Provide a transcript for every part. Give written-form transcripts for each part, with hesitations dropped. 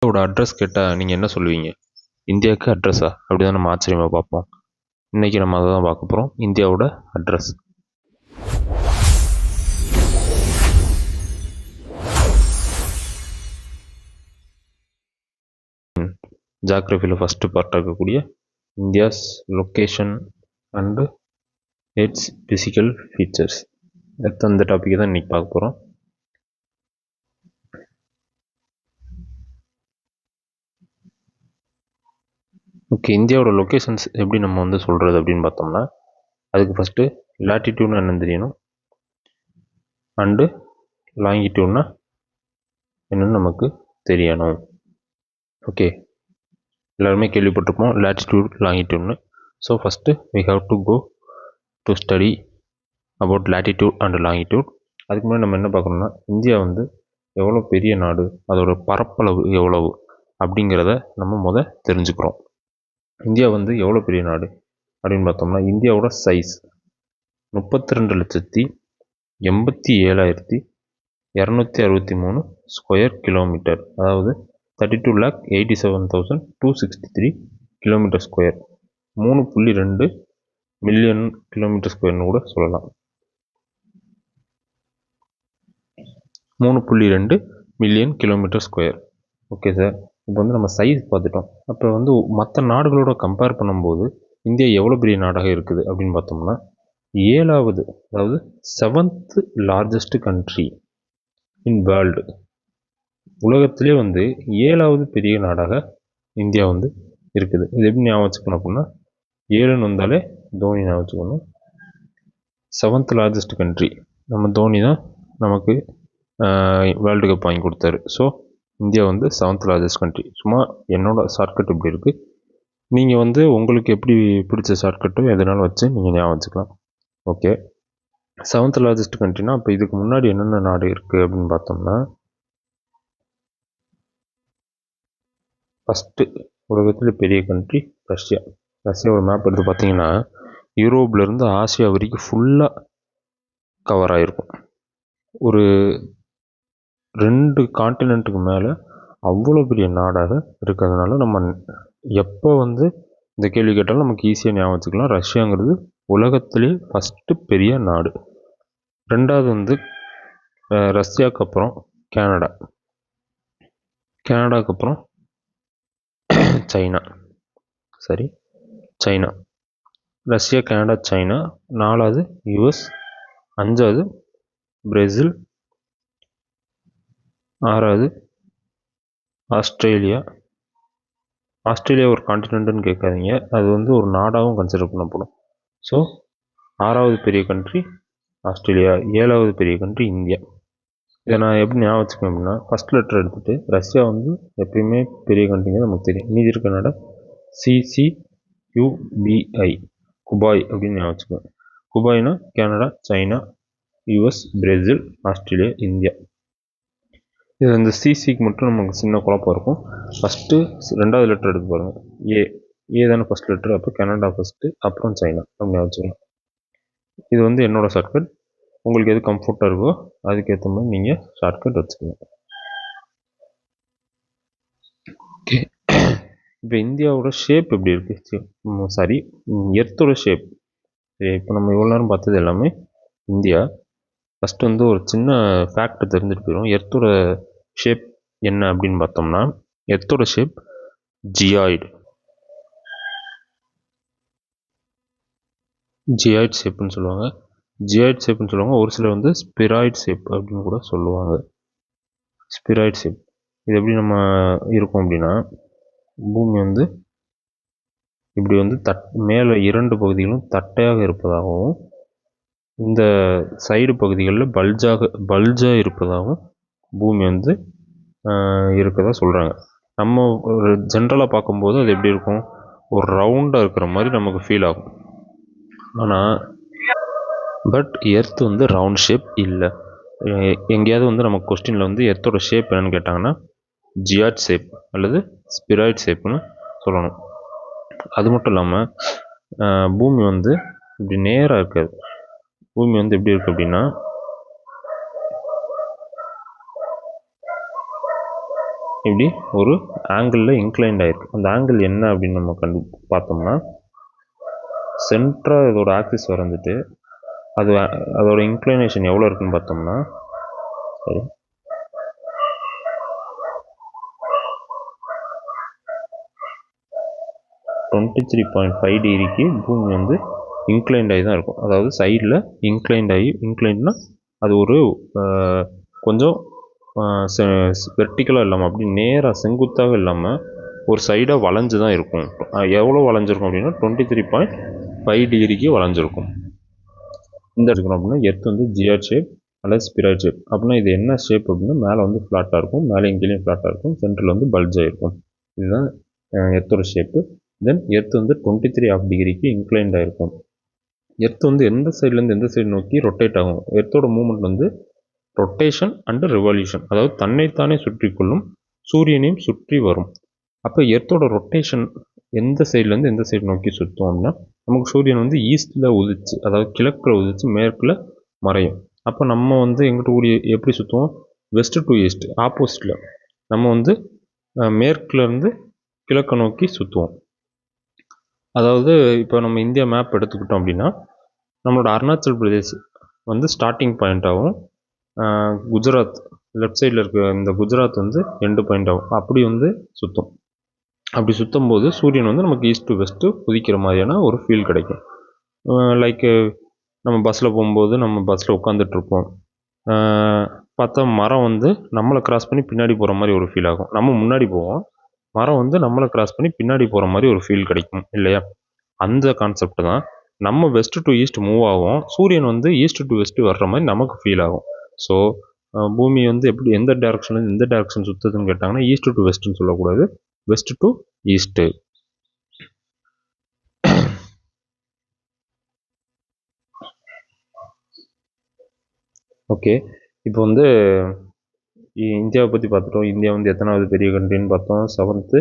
இந்தியாவோட அட்ரஸ் கேட்டால் நீங்கள் என்ன சொல்லுவீங்க? இந்தியாவுக்கு அட்ரஸா அப்படி தான் நம்ம ஆச்சரியமாக பார்ப்போம். இன்றைக்கி நம்ம அதை தான் பார்க்க போகிறோம், இந்தியாவோட அட்ரஸ். ஜாகிரஃபியில் ஃபஸ்ட்டு பார்ட்டாக இருக்கக்கூடிய India's location and it's physical features, அந்த டாப்பிக்கை தான் இன்றைக்கி பார்க்க போகிறோம். ஓகே, இந்தியாவோட லொக்கேஷன்ஸ் எப்படி நம்ம வந்து சொல்கிறது அப்படின்னு பார்த்தோம்னா, அதுக்கு ஃபஸ்ட்டு லேட்டிடியூட்னா என்னன்னு தெரியணும், அண்டு லாங்கிடியூட்னா என்னன்னு நமக்கு தெரியணும். ஓகே, எல்லாருமே கேள்விப்பட்டிருப்போம் லேட்டிடியூட் லாங்கிடியூட்னு. So first we have to go to study about latitude and longitude. அதுக்கு முன்னாடி நம்ம என்ன பார்க்கணும்னா, இந்தியா வந்து எவ்வளோ பெரிய நாடு, அதோட பரப்பளவு எவ்வளவு அப்படிங்கிறத நம்ம தெரிஞ்சுக்கிறோம். இந்தியா வந்து எவ்வளோ பெரிய நாடு அப்படின்னு பார்த்தோம்னா, இந்தியாவோட சைஸ் 32,87,263 ஸ்கொயர் கிலோமீட்டர், அதாவது 32,87,263 கிலோமீட்டர் ஸ்கொயர், 3.2 மில்லியன் கிலோமீட்டர் ஸ்கொயர்னு கூட சொல்லலாம். 3.2 million kilometre square. Okay sir, இப்போ வந்து நம்ம சைஸ் பார்த்துட்டோம். அப்போ வந்து மற்ற நாடுகளோட கம்பேர் பண்ணும்போது இந்தியா எவ்வளோ பெரிய நாடாக இருக்குது அப்படின்னு பார்த்தோம்னா, 7வது, அதாவது 7th largest country in world. உலகத்திலே வந்து 7வது பெரிய நாடாக இந்தியா வந்து இருக்குது. இது எப்படி ஞாபகம் வச்சுக்கணும் அப்படின்னா, 7ன்னு வந்தாலே தோனி ஞாபகம் வச்சுக்கணும். 7th லார்ஜஸ்ட் கண்ட்ரி நம்ம தோனி தான் நமக்கு வேர்ல்டு கப் வாங்கி கொடுத்தாரு. ஸோ இந்தியா வந்து 7th லார்ஜஸ்ட் கண்ட்ரி. சும்மா என்னோட ஷார்ட்கட் இப்படி இருக்குது. நீங்கள் வந்து உங்களுக்கு எப்படி பிடிச்ச ஷார்ட்கட்டோ எதனாலும் வச்சு நீங்கள் ஞாபகம் வச்சுக்கலாம். ஓகே, 7th லார்ஜஸ்ட் கண்ட்ரினா அப்போ இதுக்கு முன்னாடி என்னென்ன நாடு இருக்குது அப்படின்னு பார்த்தோம்னா, ஃபஸ்ட்டு உலகத்தில் பெரிய கண்ட்ரி ரஷ்யா. ரஷ்யாவோட மேப் எடுத்து பார்த்தீங்கன்னா, யூரோப்லேருந்து ஆசியா வரைக்கும் ஃபுல்லாக கவர் ஆகிருக்கும். ஒரு 2 காண்டினென்ட்டுக்கு மேலே அவ்வளோ பெரிய நாடாக இருக்கிறதுனால நம்ம எப்போ வந்து இந்த கேள்வி கேட்டாலும் நமக்கு ஈஸியாக ஞாபகம் வச்சுக்கலாம். ரஷ்யாங்கிறது உலகத்திலே ஃபஸ்ட்டு பெரிய நாடு. 2வது வந்து ரஷ்யாவுக்கு அப்புறம் கனடா, கனடாவுக்கு அப்புறம் சைனா. சரி, சைனா, ரஷ்யா, கனடா, சைனா. 4வது யுஎஸ், 5வது பிரேசில், 6வது ஆஸ்திரேலியா. ஆஸ்திரேலியா ஒரு காண்டினென்ட்னு கேட்காதீங்க, அது வந்து ஒரு நாடாகவும் கன்சிடர் பண்ணப்படும். ஸோ 6வது பெரிய கண்ட்ரி ஆஸ்திரேலியா, 7வது பெரிய கண்ட்ரி இந்தியா. இதை நான் எப்படி ஞாபகம் வச்சுக்கேன் அப்படின்னா, ஃபஸ்ட் லெட்டர் எடுத்துகிட்டு ரஷ்யா வந்து எப்பயுமே பெரிய கண்ட்ரிங்க நமக்கு தெரியும். மீதி இருக்க நாடா CCUBI, குபாய் அப்படின்னு ஞாபகம் வச்சுக்கேன். குபாய்னா Canada, China, US, Brazil, Australia, India. இது இந்த சிசிக்கு மட்டும் நமக்கு சின்ன குழப்பம் இருக்கும். ஃபஸ்ட்டு 2வது லெட்டர் எடுத்து பாருங்கள், ஏ தானே ஃபஸ்ட் லெட்டர். அப்போ கனடா ஃபஸ்ட்டு, அப்புறம் சைனா அப்படின்னு வச்சுக்கலாம். இது வந்து என்னோடய ஷார்ட்கட். உங்களுக்கு எது கம்ஃபர்ட்டாக இருக்கோ அதுக்கேற்ற மாதிரி நீங்கள் ஷார்ட்கட் வச்சுக்கோங்க. ஓகே, இப்போ இந்தியாவோட ஷேப் எப்படி இருக்குது? சாரி, எர்த்தோட ஷேப். இப்போ நம்ம இவ்வளோ நேரம் பார்த்தது எல்லாமே இந்தியா. ஃபஸ்ட்டு வந்து ஒரு சின்ன ஃபேக்ட் தெரிஞ்சுட்டு போயிடும். எர்த்தோட ஷேப் என்ன அப்படின்னு பார்த்தோம்னா, எர்த்தோட ஷேப் ஜியாய்டு ஷேப்புன்னு சொல்லுவாங்க. ஜியாய்டு ஷேப்புன்னு சொல்லுவாங்க. ஒரு சிலர் வந்து ஸ்பிராய்டு ஷேப் அப்படின்னு கூட சொல்லுவாங்க. ஸ்பிராய்டு ஷேப் இது எப்படி நம்ம இருக்கும் அப்படின்னா, பூமி வந்து இப்படி வந்து மேலே 2 பகுதிகளும் தட்டையாக இருப்பதாகவும், இந்த சைடு பகுதிகளில் பல்ஜாக இருப்பதாகவும் பூமி வந்து இருக்கதா சொல்கிறாங்க. நம்ம ஒரு ஜென்ரலாக பார்க்கும்போது அது எப்படி இருக்கும், ஒரு ரவுண்டாக இருக்கிற மாதிரி நமக்கு ஃபீல் ஆகும். ஆனால் பட் எர்த் வந்து ரவுண்ட் ஷேப் இல்லை. எங்கேயாவது வந்து நமக்கு கொஸ்டினில் வந்து எர்த்தோட ஷேப் என்னென்னு கேட்டாங்கன்னா ஜியாய்டு ஷேப் அல்லது ஸ்பிராய்டு ஷேப்னு சொல்லணும். அது மட்டும் இல்லாமல் பூமி வந்து இப்படி நேராக இருக்காது. பூமி வந்து எப்படி இருக்குது அப்படின்னா, இப்படி ஒரு ஆங்கிளில் இன்க்ளைண்ட் ஆகிருக்கு. அந்த ஆங்கிள் என்ன அப்படின்னு நம்ம பார்த்தோம்னா, சென்டராக இதோட ஆக்சிஸ் வரைஞ்சிட்டு அதோட இன்க்ளைனேஷன் எவ்வளோ இருக்குன்னு பார்த்தோம்னா, சரி 23.5 டிகிரிக்கு பூமி வந்து இன்க்ளைண்ட் ஆகி தான் இருக்கும். அதாவது சைடில் இன்க்ளைண்ட்னா அது ஒரு கொஞ்சம் வெர்டிக்கலாக இல்லாமல் அப்படி நேராக செங்குத்தாக இல்லாமல் ஒரு சைடாக வளைஞ்சு தான் இருக்கும். எவ்வளோ வளைஞ்சிருக்கும் அப்படின்னா 23.5 டிகிரிக்கு வளைஞ்சிருக்கும். இந்த இருக்கணும் அப்படின்னா எர்த் வந்து ஜிஆர் ஷேப் அல்லது ஸ்பிராய்ட் ஷேப். அப்படின்னா இது என்ன ஷேப் அப்படின்னா மேலே வந்து ஃப்ளாட்டாக இருக்கும், மேலே கீழே ஃப்ளாட்டாக இருக்கும், சென்டரில் வந்து பல்ஜாக இருக்கும். இதுதான் எர்த்தோட ஷேப்பு. தென் எர்த் வந்து 23.5 டிகிரிக்கு இன்க்ளைண்ட் ஆகிருக்கும். எர்த் வந்து எந்த சைட்லேருந்து எந்த சைடு நோக்கி ரொட்டேட் ஆகும். எர்த்தோட மூவ்மெண்ட் வந்து ரொட்டேஷன் அண்டு ரெவல்யூஷன், அதாவது தன்னைத்தானே சுற்றி கொள்ளும், சூரியனையும் சுற்றி வரும். அப்போ எர்த்தோட ரொட்டேஷன் எந்த சைட்லேருந்து எந்த சைடு நோக்கி சுற்றும் அப்படின்னா, நமக்கு சூரியன் வந்து ஈஸ்டில் உதிச்சு, அதாவது கிழக்கில் உதிச்சு மேற்கில் மறையும். அப்போ நம்ம வந்து எங்கிட்ட எப்படி சுற்றுவோம், வெஸ்ட் டு ஈஸ்ட் ஆப்போசிட்டில் நம்ம வந்து மேற்குலேருந்து கிழக்கை நோக்கி சுற்றுவோம். அதாவது இப்போ நம்ம இந்தியா மேப் எடுத்துக்கிட்டோம் அப்படின்னா, நம்மளோட அருணாச்சல் பிரதேஷ் வந்து ஸ்டார்டிங் பாயிண்ட்டாகவும், குஜராத் லெஃப்ட் சைடில் இருக்க இந்த குஜராத் வந்து எண்டு பாயிண்ட் ஆகும். அப்படி வந்து சுற்றும். அப்படி சுற்றும் போது சூரியன் வந்து நமக்கு ஈஸ்ட் டு வெஸ்ட்டு உதிக்கிற மாதிரியான ஒரு ஃபீல் கிடைக்கும். லைக்கு நம்ம பஸ்ஸில் போகும்போது நம்ம பஸ்ஸில் உட்காந்துட்ருப்போம், பார்த்தா மரம் வந்து நம்மளை கிராஸ் பண்ணி பின்னாடி போகிற மாதிரி ஒரு ஃபீல் ஆகும். நம்ம முன்னாடி போவோம், மரம் வந்து நம்மளை கிராஸ் பண்ணி பின்னாடி போகிற மாதிரி ஒரு ஃபீல் கிடைக்கும் இல்லையா. அந்த கான்செப்ட் தான் நம்ம வெஸ்ட் டு ஈஸ்ட் மூவ் ஆகும், சூரியன் வந்து ஈஸ்ட் டு வெஸ்ட் வர்ற மாதிரி நமக்கு ஃபீல் ஆகும். ஸோ பூமி வந்து எப்படி எந்த டேரக்ஷன்லேருந்து எந்த டேரக்ஷன் சுற்றுதுன்னு கேட்டாங்கன்னா ஈஸ்ட் டு வெஸ்ட்டுன்னு சொல்லக்கூடாது, வெஸ்ட் டு ஈஸ்ட்டு. ஓகே, இப்போ வந்து இந்தியாவை பற்றி பார்த்துட்டோம். இந்தியா வந்து எத்தனாவது பெரிய கண்ட்ரின்னு பார்த்தோம், 7th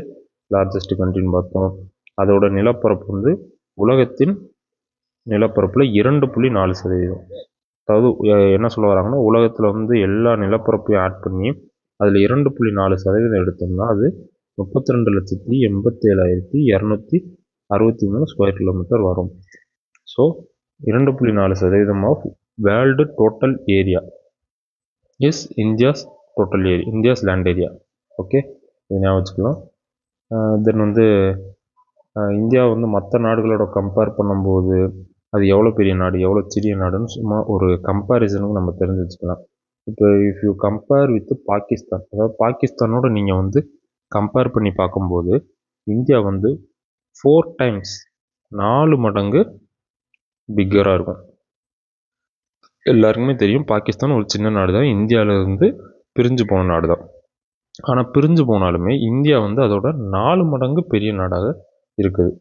லார்ஜஸ்ட் கண்ட்ரின்னு பார்த்தோம். அதோட நிலப்பரப்பு வந்து உலகத்தின் நிலப்பரப்பில் 2.4%. அதாவது என்ன சொல்ல வராங்கன்னா, உலகத்தில் வந்து எல்லா நிலப்பரப்பையும் ஆட் பண்ணி அதில் 2.4% எடுத்தோம்னா அது 32,87,263 ஸ்கொயர் கிலோமீட்டர் வரும். So 2.4% of world total area is India's total area, India's land area. Okay, இது ஞாபகம் வச்சுக்கலாம். தென் வந்து இந்தியா வந்து மற்ற நாடுகளோட கம்பேர் பண்ணும்போது அது எவ்வளோ பெரிய நாடு எவ்வளோ சிறிய நாடுன்னு சும்மா ஒரு கம்பேரிசனுக்கு நம்ம தெரிஞ்சு வச்சுக்கலாம். இப்போ if you compare with Pakistan, அதாவது பாகிஸ்தானோட நீங்கள் வந்து கம்பேர் பண்ணி பார்க்கும்போது இந்தியா வந்து 4 times 4 மடங்கு பிக்கராக இருக்கும். எல்லாருக்குமே தெரியும் பாகிஸ்தான் ஒரு சின்ன நாடு தான், இந்தியாவிலேருந்து பிரிஞ்சு போன நாடு தான். ஆனால் பிரிஞ்சு போனாலுமே இந்தியா வந்து அதோட 4 மடங்கு பெரிய நாடாக இருக்குது.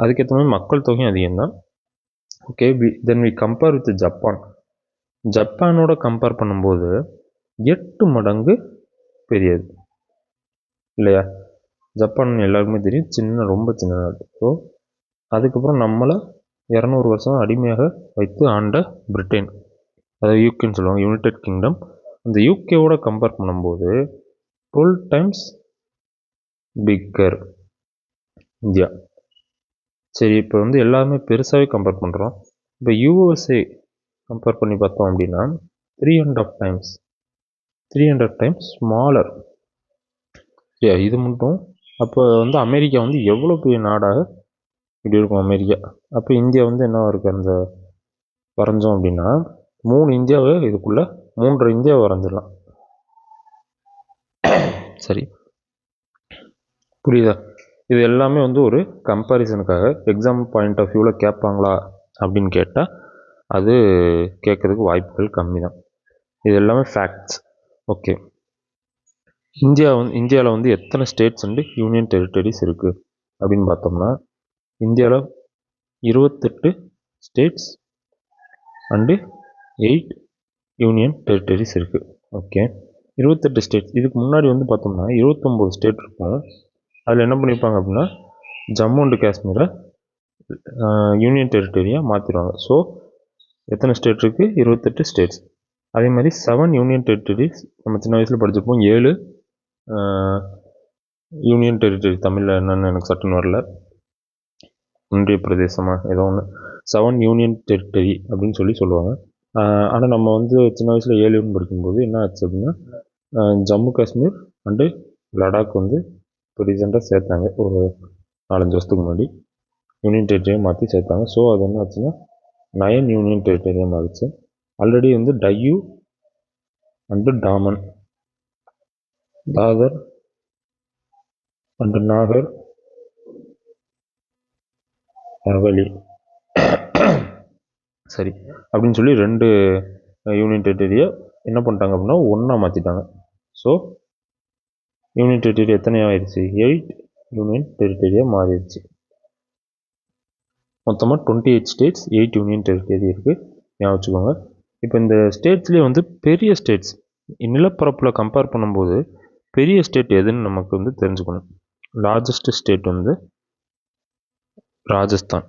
அதுக்கேற்ற மாதிரி மக்கள் தொகையும் அதிகம்தான். Okay, then we compare with Japan. ஜப்பானோட கம்பேர் பண்ணும்போது 8 மடங்கு பெரியது இல்லையா. ஜப்பான் எல்லாருக்குமே தெரியும் ரொம்ப சின்ன நாடு. ஸோ அதுக்கப்புறம் நம்மளை 200 வருஷம் அடிமையாக வைத்து ஆண்ட பிரிட்டன், அதாவது யூகேன்னு சொல்லுவாங்க, யுனைடெட் கிங்டம். அந்த யூகேவோட கம்பேர் பண்ணும்போது 12 times பிக்கர் இந்தியா. சரி, இப்போ வந்து எல்லாமே பெருசாகவே கம்பேர் பண்ணுறோம். இப்போ யூஎஸ்ஏ கம்பேர் பண்ணி பார்த்தோம் அப்படின்னா 300 times ஸ்மாலர். இது மட்டும். அப்போ வந்து அமெரிக்கா வந்து எவ்வளோ பெரிய நாடாக இப்படி இருக்கும் அமெரிக்கா. அப்போ இந்தியா வந்து என்ன இருக்குது, அந்த வரைஞ்சோம் அப்படின்னா 3 இந்தியாவை இதுக்குள்ளே 3.5 இந்தியாவை வரைஞ்சிடலாம். சரி, புரியுதா. இது எல்லாமே வந்து ஒரு கம்பேரிசனுக்காக, எக்ஸாம் பாயிண்ட் ஆஃப் வியூவில் கேட்பாங்களா அப்படின்னு கேட்டால் அது கேட்குறதுக்கு வாய்ப்புகள் கம்மி தான். இது எல்லாமே ஃபேக்ட்ஸ். ஓகே, இந்தியாவில் வந்து எத்தனை ஸ்டேட்ஸ் அண்டு யூனியன் டெரிட்டரிஸ் இருக்குது அப்படின்னு பார்த்தோம்னா, இந்தியாவில் 28 ஸ்டேட்ஸ் அண்டு 8 யூனியன் டெரிட்டரிஸ் இருக்குது. Okay, 28 states. இதுக்கு முன்னாடி வந்து பார்த்தோம்னா 29 ஸ்டேட் இருக்கும். அதில் என்ன பண்ணியிருப்பாங்க அப்படின்னா ஜம்மு அண்டு காஷ்மீரை யூனியன் டெரிட்டரியாக மாற்றிடுவாங்க. ஸோ எத்தனை ஸ்டேட் இருக்குது, 28 ஸ்டேட்ஸ். அதே மாதிரி 7 யூனியன் டெரிட்டரிஸ் நம்ம சின்ன வயசில் படிச்சிருப்போம். 7 யூனியன் டெரிட்டரி, தமிழில் என்னென்னு எனக்கு சட்டுன்னு வரல, ஒன்றிய பிரதேசமாக ஏதோ ஒன்று, 7 யூனியன் டெரிட்டரி அப்படின்னு சொல்லுவாங்க. ஆனால் நம்ம வந்து சின்ன வயசில் 7 படிக்கும்போது என்ன ஆச்சு அப்படின்னா, ஜம்மு காஷ்மீர் அண்டு லடாக் வந்து இப்போ ரீசெண்டாக சேர்த்தாங்க, ஒரு 4-5 வருஷத்துக்கு முன்னாடி யூனியன் டெரிட்டரியை மாற்றி சேர்த்தாங்க. ஸோ அது என்ன ஆச்சுன்னா 9 யூனியன் டெரிட்டரியாக மாறிச்சு. ஆல்ரெடி வந்து டையூ அண்டு டாமன், தாதர் அண்டு நாகர் ஹவேலி சரி அப்படின்னு சொல்லி 2 யூனியன் டெரிட்டரியை என்ன பண்ணிட்டாங்க அப்படின்னா ஒன்றா மாற்றிட்டாங்க. ஸோ யூனியன் டெரிட்டரி எத்தனை ஆயிடுச்சு, 8 யூனியன் டெரிட்டரியாக மாறிடுச்சு. மொத்தமாக 28 ஸ்டேட்ஸ், 8 யூனியன் டெரிட்டரி இருக்குது, ஞாபகம் வச்சுக்கோங்க. இப்போ இந்த ஸ்டேட்ஸ்லேயே வந்து பெரிய ஸ்டேட்ஸ் நிலப்பரப்பில் கம்பேர் பண்ணும்போது பெரிய ஸ்டேட் எதுன்னு நமக்கு வந்து தெரிஞ்சுக்கணும். லார்ஜஸ்ட் ஸ்டேட் வந்து ராஜஸ்தான்.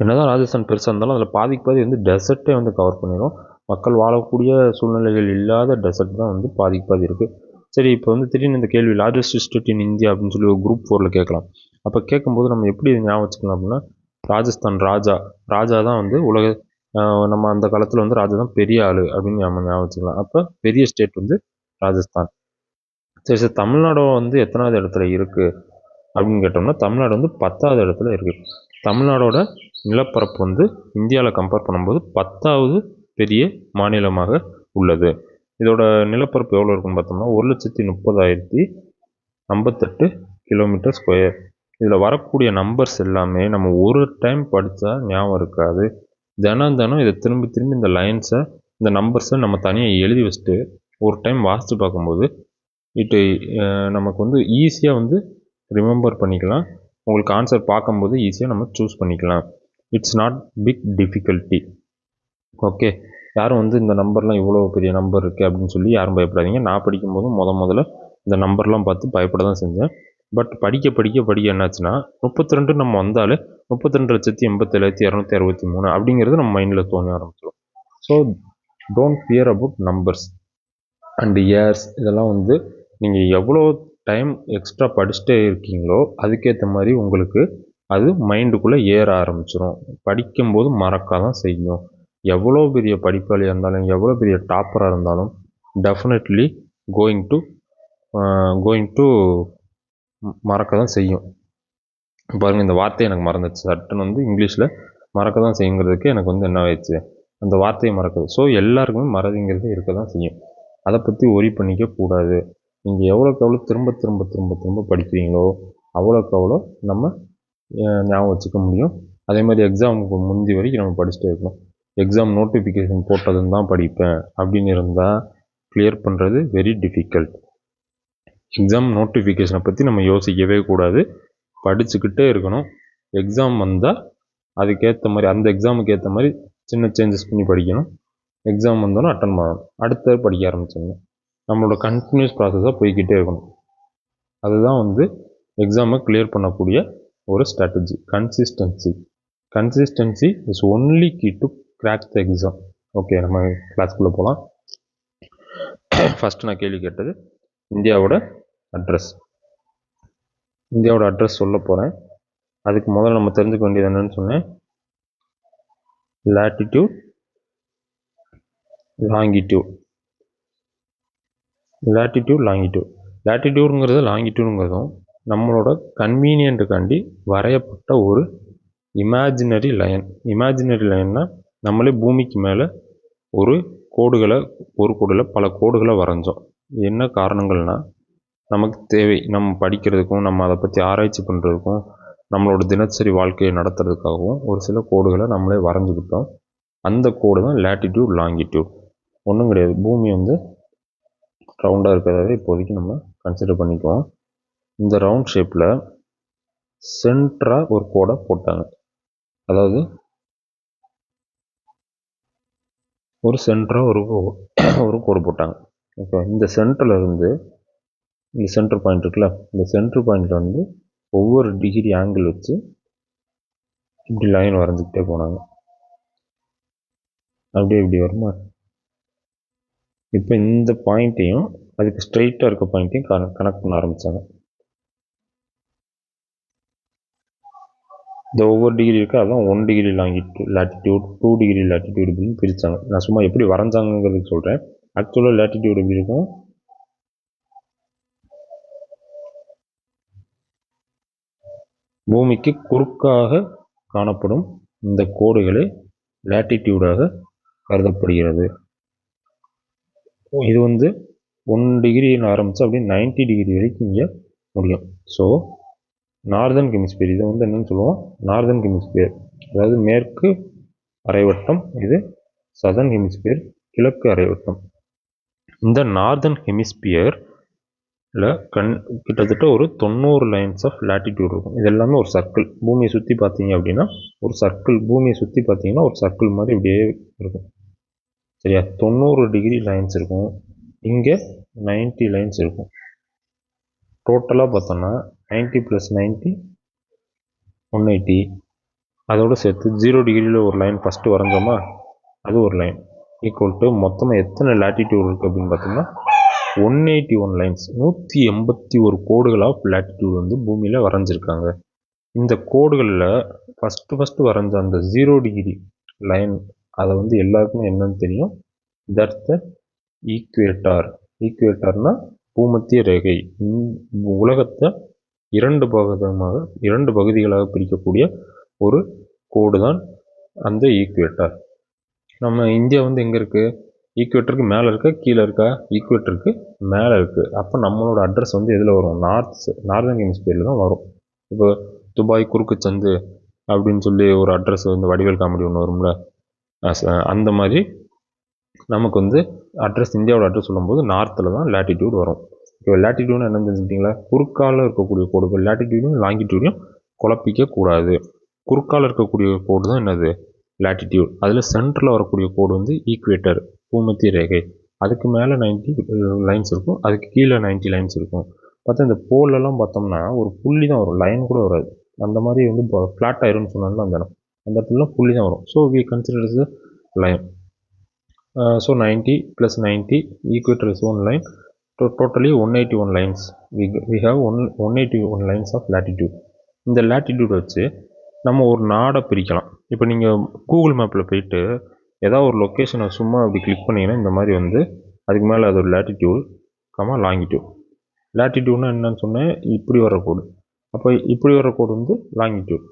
என்னதான் ராஜஸ்தான் பெருசாக இருந்தாலும் அதில் பாதி வந்து டெசர்ட்டே வந்து கவர் பண்ணிடும். மக்கள் வாழக்கூடிய சூழ்நிலைகள் இல்லாத டெசர்ட் தான் வந்து பாதி இருக்குது. சரி, இப்போ வந்து திடீர்னு இந்த கேள்வி லார்ஜஸ்ட் ஸ்டேட் இன் இந்தியா அப்படின்னு சொல்லி ஒரு குரூப் 4ல் கேட்கலாம். அப்போ கேட்கும்போது நம்ம எப்படி ஞாபகம் வச்சுக்கலாம் அப்படின்னா, ராஜஸ்தான் ராஜா தான் வந்து நம்ம அந்த காலத்தில் வந்து ராஜா தான் பெரிய ஆள் அப்படின்னு நம்ம ஞாபகம் வச்சுக்கலாம். அப்போ பெரிய ஸ்டேட் வந்து ராஜஸ்தான். சரி, தமிழ்நாடு வந்து எத்தனாவது இடத்துல இருக்குது அப்படின்னு கேட்டோம்னா, தமிழ்நாடு வந்து 10வது இடத்துல இருக்குது. தமிழ்நாடோட நிலப்பரப்பு வந்து இந்தியாவில் கம்பேர் பண்ணும்போது 10வது பெரிய மாநிலமாக உள்ளது. இதோட நிலப்பரப்பு எவ்வளோ இருக்குன்னு பார்த்தோம்னா 1,30,058 கிலோமீட்டர் ஸ்கொயர். இதில் வரக்கூடிய நம்பர்ஸ் எல்லாமே நம்ம ஒரு டைம் படித்தா ஞாபகம் இருக்காது. தினம் இதை திரும்பி இந்த லைன்ஸை, இந்த நம்பர்ஸை நம்ம தனியாக எழுதி வச்சுட்டு ஒரு டைம் வாசித்து பார்க்கும்போது நமக்கு வந்து ஈஸியாக வந்து ரிமெம்பர் பண்ணிக்கலாம். உங்களுக்கு ஆன்சர் பார்க்கும்போது ஈஸியாக நம்ம சூஸ் பண்ணிக்கலாம். It's not big difficulty. Okay, யாரும் வந்து இந்த நம்பர்லாம் இவ்வளோ பெரிய நம்பர் இருக்குது அப்படின்னு சொல்லி யாரும் பயப்படாதீங்க. நான் படிக்கும்போது முதல்ல இந்த நம்பர்லாம் பார்த்து பயப்பட தான் செஞ்சேன். பட் படிக்க என்னாச்சுன்னா 32 நம்ம வந்தாலே 32,87,263 அப்படிங்கிறது நம்ம மைண்டில் தோண ஆரம்பிச்சிடும். So don't fear about numbers and years. இதெல்லாம் வந்து நீங்கள் எவ்வளோ டைம் எக்ஸ்ட்ரா படிச்சுட்டே இருக்கீங்களோ அதுக்கேற்ற மாதிரி உங்களுக்கு அது மைண்டுக்குள்ளே ஏற ஆரம்பிச்சிடும். படிக்கும்போது மறக்க தான் செய்யும். எவ்வளோ பெரிய படிப்பாளியாக இருந்தாலும், எவ்வளோ பெரிய டாப்பராக இருந்தாலும் டெஃபினெட்லி கோயிங் டு மறக்க தான் செய்யும். பாருங்கள், இந்த வார்த்தை எனக்கு மறந்துச்சு. சட்டுன்னு வந்து இங்கிலீஷில் மறக்க தான் செய்யுங்கிறதுக்கு எனக்கு வந்து என்ன ஆயிடுச்சு, அந்த வார்த்தையை மறக்குது. ஸோ எல்லாருக்குமே மறதிங்கிறது இருக்க தான் செய்யும். அதை பற்றி ஒரி பண்ணிக்க கூடாது. நீங்கள் எவ்வளோக்கு எவ்வளோ திரும்ப படிக்கிறீங்களோ அவ்வளோக்கு அவ்வளோ நம்ம ஞாபகம் வச்சுக்க முடியும். அதே மாதிரி எக்ஸாமுக்கு முந்தி வரைக்கும் நம்ம படிச்சுட்டே இருக்கணும். எக்ஸாம் நோட்டிஃபிகேஷன் போட்டதுன்னு தான் படிப்பேன் அப்படின்னு இருந்தால் கிளியர் பண்ணுறது வெரி டிஃபிகல்ட். எக்ஸாம் நோட்டிஃபிகேஷனை பற்றி நம்ம யோசிக்கவே கூடாது, படிச்சுக்கிட்டே இருக்கணும். எக்ஸாம் வந்தால் அதுக்கேற்ற மாதிரி, அந்த எக்ஸாமுக்கு ஏற்ற மாதிரி சின்ன சேஞ்சஸ் பண்ணி படிக்கணும். எக்ஸாம் வந்தோன்னே அட்டன் பண்ணணும், அடுத்த படிக்க ஆரம்பிச்சிடணும். நம்மளோட கண்டினியூஸ் ப்ராசஸாக போய்கிட்டே இருக்கணும். அதுதான் வந்து எக்ஸாமை கிளியர் பண்ணக்கூடிய ஒரு strategy. Consistency is only key to crack the exam. Okay, நம்ம கிளாஸ்க்குள்ளே போகலாம். ஃபஸ்ட்டு நான் கேள்வி கேட்டது இந்தியாவோட அட்ரஸ் சொல்ல போகிறேன். அதுக்கு முதல்ல நம்ம தெரிஞ்சுக்க வேண்டியது என்னன்னு சொன்னேன், லாட்டிடியூட், லாங்கிடியூட். லாட்டிடியூடுங்கிறது லாங்கிடியூடுங்கிறதும் நம்மளோட கன்வீனியன்ட்டுக்காண்டி வரையப்பட்ட ஒரு இமேஜினரி லைன்னா நம்மளே பூமிக்கு மேலே ஒரு கோடில் பல கோடுகளை வரைஞ்சோம். என்ன காரணங்கள்னால் நமக்கு தேவை, நம்ம படிக்கிறதுக்கும் நம்ம அதை பற்றி ஆராய்ச்சி பண்ணுறதுக்கும் நம்மளோட தினசரி வாழ்க்கையை நடத்துறதுக்காகவும் ஒரு சில கோடுகளை நம்மளே வரைஞ்சிக்கிட்டோம். அந்த கோடு தான் லாட்டிடியூட், லாங்கிடியூட். ஒன்றும் கிடையாது, பூமி வந்து ரவுண்டாக இருக்கிறதாவே இப்போதைக்கு நம்ம கன்சிடர் பண்ணிக்குவோம். இந்த ரவுண்ட் ஷேப்பில் சென்டராக ஒரு கோடை போட்டாங்க. அதாவது ஒரு சென்டராக ஒரு கோடு போட்டாங்க. ஓகே, இந்த சென்டரில் இருந்து இந்த சென்டர் பாயிண்ட் இருக்குல்ல, இந்த சென்டர் பாயிண்டில் வந்து ஒவ்வொரு டிகிரி ஆங்கிள் வச்சு இப்படி லைன் வரைஞ்சிக்கிட்டே போனாங்க. அப்படியே இப்படி வருமா? இப்போ இந்த பாயிண்ட்டையும் அதுக்கு ஸ்ட்ரெயிட்டாக இருக்க பாயிண்ட்டையும் கனெக்ட் பண்ண ஆரம்பித்தாங்க. இந்த ஒவ்வொரு டிகிரி இருக்குது அதான் 1 டிகிரி லேட்டிடியூட் 2 டிகிரி லேட்டிடியூட் அப்படின்னு பிரித்தாங்க. நான் சும்மா எப்படி வரைஞ்சாங்கிறதுக்கு சொல்கிறேன். ஆக்சுவலாக லேட்டிடியூட் எப்படி இருக்கும், பூமிக்கு குறுக்காக காணப்படும் இந்த கோடுகளே லேட்டிடியூடாக கருதப்படுகிறது. இது 1 டிகிரியில் ஆரம்பித்து அப்படியே 90 டிகிரி வரைக்கும் இங்கே முடியும். ஸோ நார்தர்ன் ஹெமிஸ்பியர் இதை என்னென்னு சொல்லுவோம், நார்தர்ன் ஹெமிஸ்பியர், அதாவது மேற்கு அரைவட்டம். இது சதர்ன் ஹெமிஸ்பியர், கிழக்கு அரைவட்டம். இந்த நார்தர்ன் ஹெமிஸ்பியரில் கிட்டத்தட்ட ஒரு 90 லைன்ஸ் ஆஃப் லேட்டிடியூட் இருக்கும். இது எல்லாமே ஒரு சர்க்கிள். பூமியை சுற்றி பார்த்தீங்க அப்படின்னா ஒரு சர்க்கிள், பூமியை சுற்றி பார்த்தீங்கன்னா ஒரு சர்க்கிள் மாதிரி இப்படியே இருக்கும். சரியா, 90 டிகிரி லைன்ஸ் இருக்கும். இங்கே 90 லைன்ஸ் இருக்கும். டோட்டலாக பார்த்தோன்னா 90 + 90 180. அதோடு சேர்த்து 0 டிகிரியில் ஒரு லைன் ஃபஸ்ட்டு வரைஞ்சோமா, அது ஒரு லைன் ஈக்குவல் டு மொத்தமாக எத்தனை லேட்டிடியூட் இருக்குது அப்படின்னு பார்த்தோம்னா 181 லைன்ஸ், 181 கோடுகள் ஆஃப் லேட்டிடியூட் பூமியில் வரைஞ்சிருக்காங்க. இந்த கோடுகளில் ஃபஸ்ட்டு வரைஞ்ச அந்த 0 டிகிரி லைன், அதை எல்லாருக்குமே என்னன்னு தெரியும், தட்ஸ் த ஈக்குவேட்டார். ஈக்குவேட்டார்னா பூமத்திய ரேகை. உலகத்தை 2 பகுதிகளாக பிரிக்கக்கூடிய ஒரு கோடு தான் அந்த ஈக்குவேட்டார். நம்ம இந்தியா எங்கே இருக்குது, ஈக்குவேட்டருக்கு மேலே இருக்கா கீழே இருக்கா, ஈக்குவேட்டருக்கு மேலே இருக்குது. அப்போ நம்மளோட அட்ரஸ் எதில் வரும், நார்தர்ன் ஹெமிஸ்பியரில் தான் வரும். இப்போ துபாய் குறுக்கு சந்து அப்படின்னு சொல்லி ஒரு அட்ரஸ் வடிவேல் காமெடி ஒன்று வரும்ல, அந்த மாதிரி நமக்கு அட்ரஸ், இந்தியாவோட அட்ரஸ் சொல்லும்போது நார்த்தில் தான் லேட்டிடியூட் வரும். இப்போ லேட்டிடியூட்னு என்ன தெரிஞ்சுக்கிட்டீங்களா, குறுக்கால இருக்கக்கூடிய கோடுகள், லேட்டிடியூடும் லாங்கிடியூடையும் குழப்பிக்க கூடாது. குறுக்கால இருக்கக்கூடிய கோடு தான் என்னது, லேட்டிடியூட். அதில் சென்டரில் வரக்கூடிய கோடு ஈக்குவேட்டர், பூமத்திய ரேகை. அதுக்கு மேலே 90 லைன்ஸ் இருக்கும், அதுக்கு கீழே 90 லைன்ஸ் இருக்கும். பார்த்தா இந்த போலெல்லாம் பார்த்தோம்னா ஒரு புள்ளி தான் வரும், லைன் கூட வராது. அந்த மாதிரி ஃப்ளாட் ஆயிரும்னு சொன்னாலும் அந்த இடத்துலலாம் புள்ளி தான் வரும். So we consider is line. So 90 + 90 equator is one line. Totally 181 lines. We have 181 lines of latitude. இந்த latitude வச்சு நம்ம ஒரு நாடை பிரிக்கலாம். இப்போ நீங்கள் கூகுள் மேப்பில் போயிட்டு ஏதாவது ஒரு லொக்கேஷனை சும்மா அப்படி கிளிக் பண்ணிங்கன்னா இந்த மாதிரி அதுக்கு மேலே அது ஒரு லேட்டிடியூட் லாங்கிடியூட். லேட்டிடியூட்னா என்னன்னு சொன்னேன், இப்படி வர கோடு. அப்போ இப்படி வர கோடு லாங்கிடியூட்.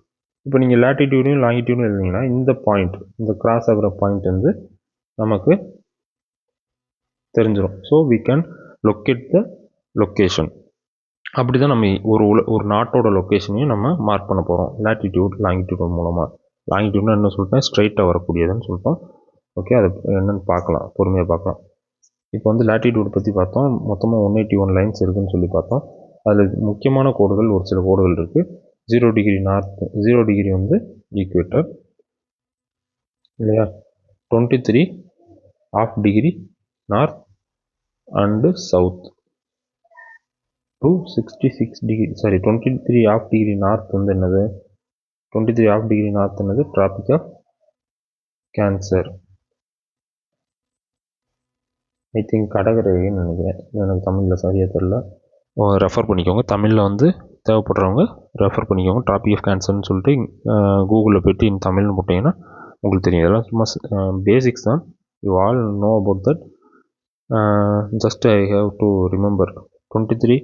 இப்போ நீங்கள் லேட்டிடியூடையும் லாங்கிடியூடும் எழுதிங்கன்னா இந்த பாயிண்ட், இந்த கிராஸ் ஆகிற பாயிண்ட் நமக்கு தெரிஞ்சிடும். So we can locate the location. அப்படி தான் நம்ம ஒரு நாட்டோட லொக்கேஷனையும் நம்ம மார்க் பண்ண போகிறோம் லேட்டிடியூட் லாங்கிடியூட் மூலமாக. லாங்கிடியூட்னா என்ன சொல்லிட்டேன், ஸ்ட்ரைட்டாக வரக்கூடியதுன்னு சொல்லிட்டோம். ஓகே, அது என்னென்னு பார்க்கலாம், பொறுமையாக பார்க்கலாம். இப்போ லேட்டிடியூட் பற்றி பார்த்தோம். மொத்தமாக 181 லைன்ஸ் இருக்குதுன்னு சொல்லி பார்த்தோம். அதில் முக்கியமான கோடுகள் ஒரு சில கோடுகள் இருக்குது. 0 டிகிரி நார்த், 0 டிகிரி ஈக்குவேட்டர் இல்லையா, 23 ½ degree north and south to 66 degree, sorry 23 ½ degree north என்னது, 23 ½ டிகிரி நார்த் என்னது, tropic of cancer. I think கடகரேகைன்னு நினைக்கிறேன், எனக்கு தமிழில் சரியாக தெரில, ரெஃபர் பண்ணிக்கோங்க. தமிழில் தேவைப்படுறவங்க ரெஃபர் பண்ணிக்கோங்க. டிராபிக் ஆஃப் கேன்சர்னு சொல்லிட்டு கூகுளில் போய்ட்டு இன் தமிழ்னு போட்டிங்கன்னா உங்களுக்கு தெரியும். இதெல்லாம் சும்மா பேசிக்ஸ் தான். You all know about that. Just I have to remember 23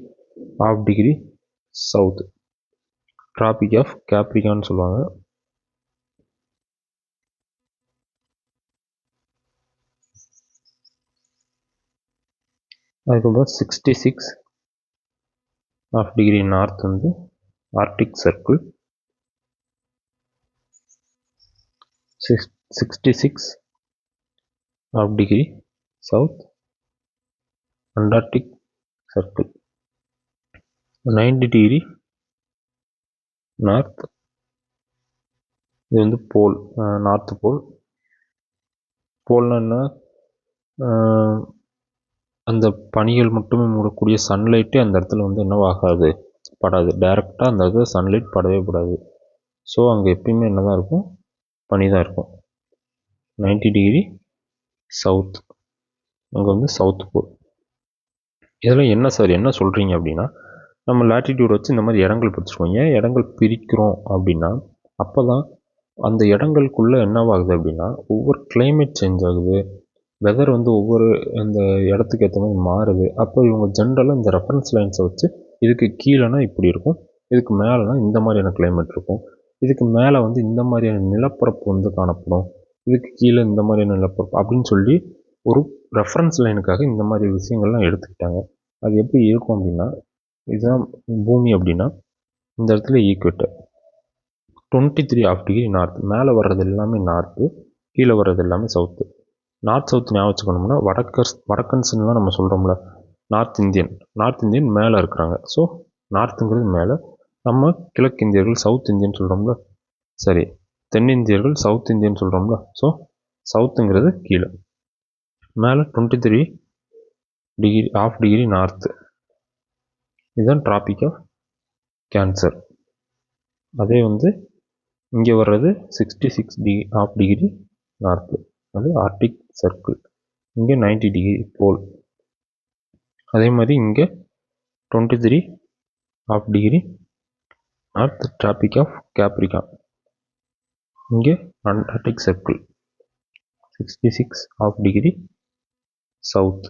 ½ degree south, tropic of கேப்ரிகான்னு சொல்லுவாங்க. அதுக்கப்புறம் 66 ½ degree north arctic circle, 66 ½ degree south antarctic circle, 90 degree north. இது போல், நார்த் போல். போல்னா என்ன, அந்த பனிகள் மட்டுமே மூடக்கூடிய சன்லைட்டே அந்த இடத்துல என்னவாகாது, படாது. டைரெக்டாக அந்த இடத்துல சன்லைட் படவே படாது. ஸோ அங்கே எப்பயுமே என்ன தான் இருக்கும், பனி தான் இருக்கும். 90 டிகிரி சவுத், அங்கே சவுத் போல். இதெல்லாம் என்ன சார் என்ன சொல்கிறீங்க அப்படின்னா, நம்ம லேட்டிடியூட் வச்சு இந்த மாதிரி இடங்கள் பிரிச்சுருக்கோம். ஏன் இடங்கள் பிரிக்கிறோம் அப்படின்னா, அப்போ தான் அந்த இடங்களுக்குள்ளே என்னவாகுது அப்படின்னா, ஒவ்வொரு கிளைமேட் சேஞ்ச் ஆகுது, வெதர் வந்து ஒவ்வொரு அந்த இடத்துக்கு ஏற்ற மாதிரி மாறுது. அப்போ இவங்க ஜென்ரலாக இந்த ரெஃபரன்ஸ் லைன்ஸை வச்சு இதுக்கு கீழேனா இப்படி இருக்கும், இதுக்கு மேலேனா இந்த மாதிரியான கிளைமேட் இருக்கும், இதுக்கு மேலே வந்து இந்த மாதிரியான நிலப்பரப்பு வந்து காணப்படும், இதுக்கு கீழே இந்த மாதிரியான நிலப்பரப்பு அப்படின்னு சொல்லி ஒரு ரெஃபரன்ஸ் லைனுக்காக இந்த மாதிரி விஷயங்கள்லாம் எடுத்துக்கிட்டாங்க. அது எப்படி இருக்கும் அப்படின்னா, இதுதான் பூமி அப்படின்னா, இந்த இடத்துல ஈக்குவேட்டர் 23½ நார்த், மேலே வர்றது எல்லாமே நார்த்து, கீழே வர்றது எல்லாமே சவுத்து. நார்த் சவுத் ஞாபகம் வச்சுக்கணும்னா வடக்கன்ஸ்லாம் நம்ம சொல்கிறோம்ல, நார்த் இந்தியன் மேலே இருக்கிறாங்க. ஸோ நார்த்துங்கிறது மேலே, நம்ம கிழக்கு இந்தியர்கள் சவுத் இந்தியன் சொல்கிறோம்ல, சரி தென்னிந்தியர்கள் சவுத் இந்தியன் சொல்கிறோம்ல, ஸோ சவுத்துங்கிறது கீழே, மேலே 23½ நார்த்து. இதுதான் டிராபிக் ஆஃப் கேன்சர். அதே வந்து இங்கே வர்றது 66½ நார்த்து, அது ஆர்டிக் சர்க்கிள். இங்கே 90° போல். அதே மாதிரி இங்கே 23½ நார்த் டிராபிக் ஆஃப் கேப்ரிகான். இங்கே அண்டார்டிக் சர்க்கிள் 66½ சவுத்.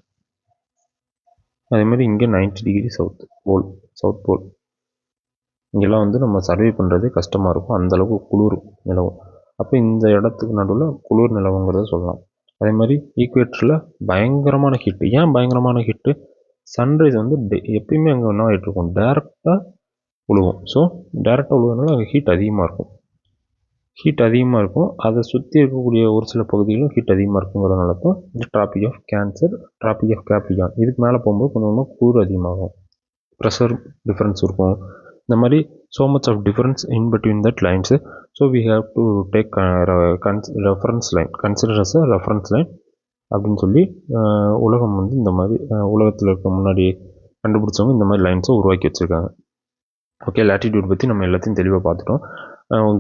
அதே மாதிரி இங்கே 90° சவுத் போல். இங்கெல்லாம் வந்து நம்ம சர்வே பண்ணுறது கஷ்டமாக இருக்கும், அந்தளவுக்கு குளிர் நிலவும். அப்போ இந்த இடத்துக்கு நடுவில் குளிர் நிலவுங்கிறத சொல்லலாம். அதே மாதிரி ஈக்குவேட்டரில் பயங்கரமான ஹீட்டு. ஏன் பயங்கரமான ஹீட்டு? சன்ரைஸ் வந்து எப்பயுமே அங்கே என்ன ஆகிட்டு இருக்கும், டேரெக்டாக விழுவும். ஸோ டேரெக்டாக விழுவதுனால அங்கே ஹீட் அதிகமாக இருக்கும். அதை சுற்றி இருக்கக்கூடிய ஒரு சில பகுதிகளும் ஹீட் அதிகமாக இருக்குங்கிறதுனால தான் இந்த tropic of cancer, tropic of Capricorn. இதுக்கு மேலே போகும்போது கொஞ்சம் கொஞ்சமாக குளிர் அதிகமாகும், ப்ரெஷர் டிஃப்ரென்ஸ் இருக்கும். இந்த மாதிரி so much of difference in between that lines, so we have to take reference line, consider as a reference line அப்படின்னு சொல்லி உலகம் வந்து இந்த மாதிரி உலகத்தில் இருக்க முன்னாடி கண்டுபிடிச்சவங்க இந்த மாதிரி லைன்ஸை உருவாக்கி வச்சுருக்காங்க. ஓகே, லேட்டிடியூட் பற்றி நம்ம எல்லாத்தையும் தெளிவாக பார்த்துட்டோம்.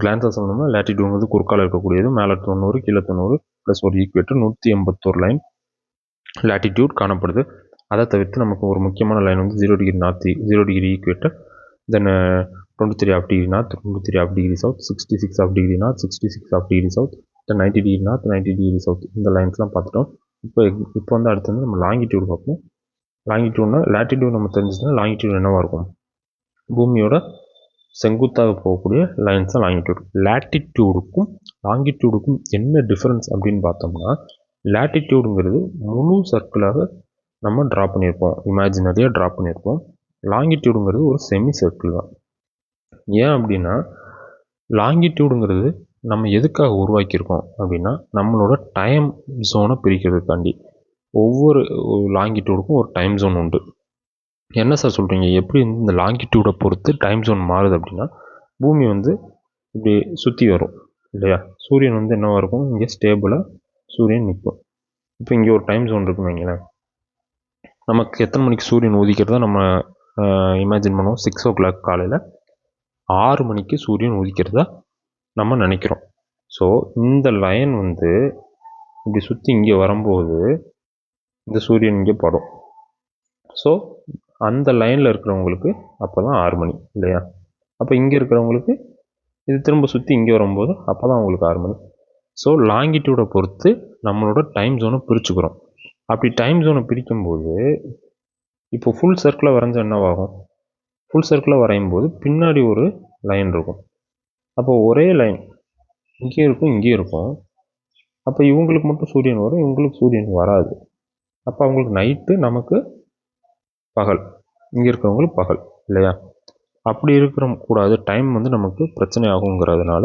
கிளான்ஸாக சொல்லணும்னா லேட்டிடியூட் குறுக்கால இருக்கக்கூடியது, மேலே 90 கீழே 90 ப்ளஸ் ஒரு ஈக்குவேட்டர் 181 லைன் லேட்டிடியூட் காணப்படுது. அதை தவிர்த்து நமக்கு ஒரு முக்கியமான லைன் வந்து 0° நார்த், 0° ஈக்குவேட்டர், தென் 23½ நார்த், 23½ சவுத், 66½ நார்த், 66½ சவுத், தென் 90° நார்த், 90° சவுத். இந்த லைன்ஸ்லாம் பார்த்துட்டோம். இப்போ வந்து அடுத்து வந்து நம்ம லாங்கிடியூட் பார்ப்போம். லாங்கிடியூட்னா லேட்டிடியூட் நம்ம தெரிஞ்சுச்சுன்னா லாங்கிடியூட் என்னவாக இருக்கும், பூமியோட செங்குத்தாக போகக்கூடிய லைன்ஸ் தான் லாங்கிடியூட். லேட்டிடியூடுக்கும் லாங்கிடியூடுக்கும் என்ன டிஃப்ரென்ஸ் அப்படின்னு பார்த்தோம்னா, லேட்டிடியூடுங்கிறது முழு சர்க்கிளாக நம்ம ட்ரா பண்ணியிருப்போம், இமேஜினரியாக ட்ரா பண்ணியிருப்போம். லாங்கிடியூடுங்கிறது ஒரு செமி சர்க்கிள் தான். ஏன் அப்படின்னா, லாங்கிடியூடுங்கிறது நம்ம எதுக்காக உருவாக்கியிருக்கோம் அப்படின்னா, நம்மளோட டைம் ஜோனை பிரிக்கிறதுக்காண்டி. ஒவ்வொரு லாங்கிடியூடுக்கும் ஒரு டைம் ஜோன் உண்டு. என்ன சார் சொல்கிறீங்க, எப்படி இந்த லாங்கிடியூடை பொறுத்து டைம் ஜோன் மாறுது அப்படின்னா, பூமி வந்து இப்படி சுற்றி வரும் இல்லையா, சூரியன் வந்து என்னவாக இருக்கும், இங்கே ஸ்டேபிளாக சூரியன் நிற்கும். இப்போ இங்கே ஒரு டைம் ஜோன் இருக்குன்னு வைங்களேன், நமக்கு எத்தனை மணிக்கு சூரியன் உதிக்கிறதா நம்ம இமேஜின் பண்ணுவோம், 6 o'clock காலையில் 6 மணிக்கு சூரியன் உதிக்கிறதா நம்ம நினைக்கிறோம். ஸோ இந்த லைன் வந்து இப்படி சுற்றி இங்கே வரும்போது இந்த சூரியன் இங்கே படும். ஸோ அந்த லைனில் இருக்கிறவங்களுக்கு அப்போ தான் 6 மணி இல்லையா. அப்போ இங்கே இருக்கிறவங்களுக்கு இது திரும்ப சுற்றி இங்கே வரும்போது அப்போ தான் அவங்களுக்கு 6 மணி. ஸோ லாங்கிடியூடை பொறுத்து நம்மளோட டைம் ஜோனை பிரிச்சுக்கிறோம். அப்படி டைம் ஜோனை பிரிக்கும்போது இப்போ ஃபுல் சர்க்கிளாக வரைஞ்ச என்னவாகும், ஃபுல் சர்க்கிளாக வரையும்போது பின்னாடி ஒரு லைன் இருக்கும். அப்போ ஒரே லைன் இங்கேயும் இருக்கும் இங்கேயும் இருக்கும். அப்போ இவங்களுக்கு மட்டும் சூரியன் வரும், இவங்களுக்கு சூரியன் வராது. அப்போ அவங்களுக்கு நைட்டு, நமக்கு பகல், இங்கே இருக்கிறவங்களுக்கு பகல் இல்லையா. அப்படி இருக்கிற கூடாது, டைம் வந்து நமக்கு பிரச்சனை ஆகுங்கிறதுனால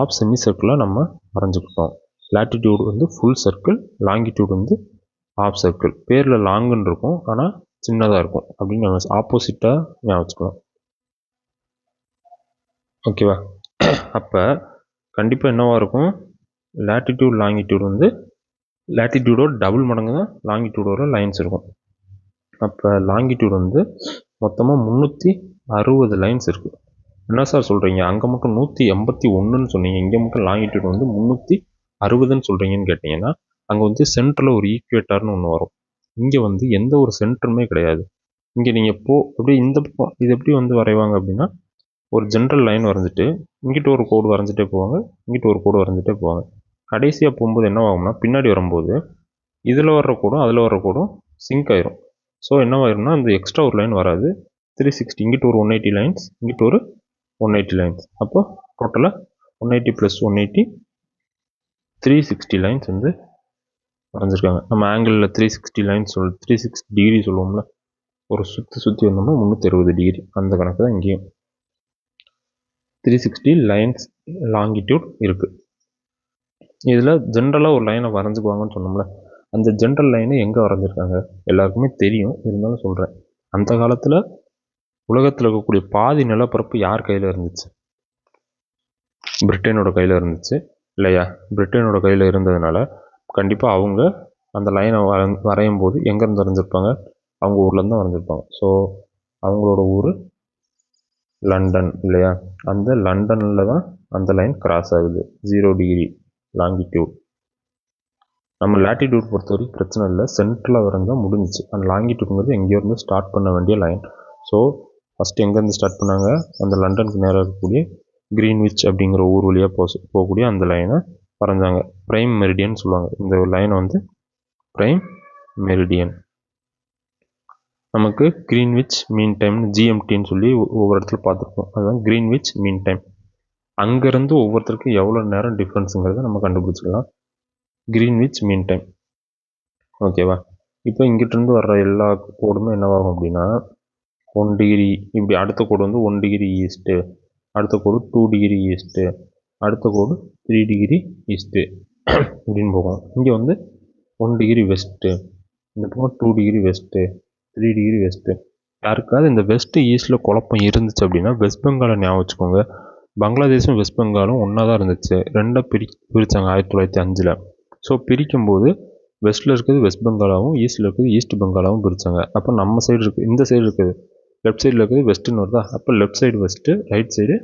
ஆஃப் செமி சர்க்கிளாக நம்ம வரைஞ்சிக்கிட்டோம். லேட்டிடியூட் வந்து ஃபுல் சர்க்கிள், லாங்கிடியூட் வந்து ஆஃப் சர்க்கிள். பேரில் லாங்குன்னு இருக்கும், ஆனால் சின்னதாக இருக்கும் அப்படின்னு நம்ம ஆப்போசிட்டாக ஞாபகம் வச்சுக்கலாம். ஓகேவா. அப்போ கண்டிப்பாக என்னவாக இருக்கும், லேட்டிடியூட் லாங்கிடியூட் வந்து லேட்டிடியூடோட டபுள் மடங்கு தான் லாங்கிடியூடோட லைன்ஸ் இருக்கும். அப்போ லாங்கிடியூட் வந்து மொத்தமாக 360 லைன்ஸ் இருக்குது. என்ன சார் சொல்கிறீங்க, அங்கே மட்டும் 181ன்னு சொன்னீங்க, இங்கே மட்டும் லாங்கிடியூட் வந்து 360ன்னு சொல்கிறீங்கன்னு கேட்டிங்கன்னா, அங்கே வந்து சென்டரில் ஒரு ஈக்குவேட்டர்னு ஒன்று வரும். இங்கே வந்து எந்த ஒரு சென்டருமே கிடையாது. இங்கே நீங்கள் அப்படியே இந்த பக்கம் இது எப்படி வந்து வரைவாங்க அப்படின்னா, ஒரு ஜென்ரல் லைன் வரைஞ்சிட்டு இங்கிட்டு ஒரு கோடு வரைஞ்சிட்டே போவாங்க, இங்கிட்டு ஒரு கோடு வரைஞ்சிட்டே போவாங்க. கடைசியாக போகும்போது என்ன ஆகும்னா, பின்னாடி வரும்போது இதில் வர்ற கோடும் அதில் வர்ற கோடும் சிங்க் ஆயிரும். ஸோ என்னவாயிரும்னா, அந்த எக்ஸ்ட்ரா ஒரு லைன் வராது. 360 இங்கிட்டு ஒரு 180 லைன்ஸ், இங்கிட்டு ஒரு 180 லைன்ஸ். அப்போ டோட்டலாக 180 + 180 360 லைன்ஸ் வந்து வரைஞ்சிருக்காங்க. நம்ம ஆங்கிளில் 360 லைன்ஸ் 360 டிகிரி சொல்லுவோம்ல, ஒரு சுற்றி வந்தோம்னா 360 டிகிரி. அந்த கணக்கு தான் இங்கேயும் 360 லைன்ஸ் லாங்கிடியூட் இருக்குது. இதில் ஜென்ரலாக ஒரு லைனை வரைஞ்சிக்குவாங்கன்னு சொன்னோம்ல, அந்த ஜென்ரல் லைனை எங்கே வரைஞ்சிருக்காங்க எல்லாருக்குமே தெரியும், இருந்தாலும் சொல்கிறேன். அந்த காலத்தில் உலகத்தில் இருக்கக்கூடிய பாதி நிலப்பரப்பு யார் கையில் இருந்துச்சு? பிரிட்டனோட கையில் இருந்துச்சு இல்லையா? பிரிட்டனோட கையில் இருந்ததுனால கண்டிப்பாக அவங்க அந்த லைனை வரையும் போது எங்கேருந்து வரைஞ்சிருப்பாங்க? அவங்க ஊர்லேருந்து தான் வரைஞ்சிருப்பாங்க. ஸோ அவங்களோட ஊர் லண்டன் இல்லையா? அந்த லண்டனில் தான் அந்த லைன் கிராஸ் ஆகுது 0 டிகிரி லாங்கிடியூட். நம்ம லேட்டிடியூட் பொறுத்த வரைக்கும் பிரச்சனை இல்லை, சென்ட்ரலில் வரைஞ்சால் முடிஞ்சிச்சு. அந்த லாங்கிடியூட்ங்கிறது எங்கேயோ இருந்து ஸ்டார்ட் பண்ண வேண்டிய லைன். ஸோ ஃபஸ்ட்டு எங்கேருந்து ஸ்டார்ட் பண்ணாங்க? அந்த லண்டனுக்கு நேராக இருக்கக்கூடிய கிரீன்விச் அப்படிங்கிற ஊர் வழியாக போகக்கூடிய அந்த லைனை வரைஞ்சாங்க. ப்ரைம் மெரிடியன் சொல்லுவாங்க. இந்த லைனை வந்து ப்ரைம் மெரிடியன். நமக்கு கிரீன்விச் மீன் டைம்னு ஜிஎம்டின்னு சொல்லி ஒவ்வொரு இடத்துல பார்த்துருப்போம். அதுதான் கிரீன்விச் மீன் டைம். அங்கேருந்து ஒவ்வொருத்தருக்கும் எவ்வளோ நேரம் டிஃப்ரென்ஸுங்கிறத நம்ம கண்டுபிடிச்சிக்கலாம். Greenwich mean time. ஓகேவா? இப்போ இங்கிட்டிருந்து வர்ற எல்லா கோடுமே என்னவாகும் அப்படின்னா, 1 டிகிரி, இப்படி அடுத்த கோடு வந்து 1 டிகிரி ஈஸ்ட்டு, அடுத்த கோடு 2 டிகிரி ஈஸ்ட்டு, அடுத்த கோடு 3 டிகிரி ஈஸ்ட்டு இப்படின்னு போகும். இங்கே வந்து 1 டிகிரி வெஸ்ட்டு, இந்த பக்கம் 2 டிகிரி வெஸ்ட்டு, 3 டிகிரி வெஸ்ட்டு. யாருக்காவது இந்த வெஸ்ட்டு ஈஸ்ட்டில் குழப்பம் இருந்துச்சு அப்படின்னா வெஸ்ட் பெங்காலை ஞாபகம் வச்சுக்கோங்க. பங்களாதேஷும் வெஸ்ட் பெங்காலும் ஒன்றா தான் இருந்துச்சு. ரெண்டாக பிரித்தாங்க 1905. ஸோ பிரிக்கும்போது வெஸ்ட்டில் இருக்கிறது வெஸ்ட் பெங்காலாகவும் ஈஸ்ட்டில் இருக்கிறது ஈஸ்ட் பெங்காலாகவும் பிரித்தாங்க. அப்போ நம்ம சைடு இருக்குது, இந்த சைடு இருக்குது, லெஃப்ட் சைடில் இருக்கிறது வெஸ்ட்டுன்னு வருதா? அப்போ left side west, right side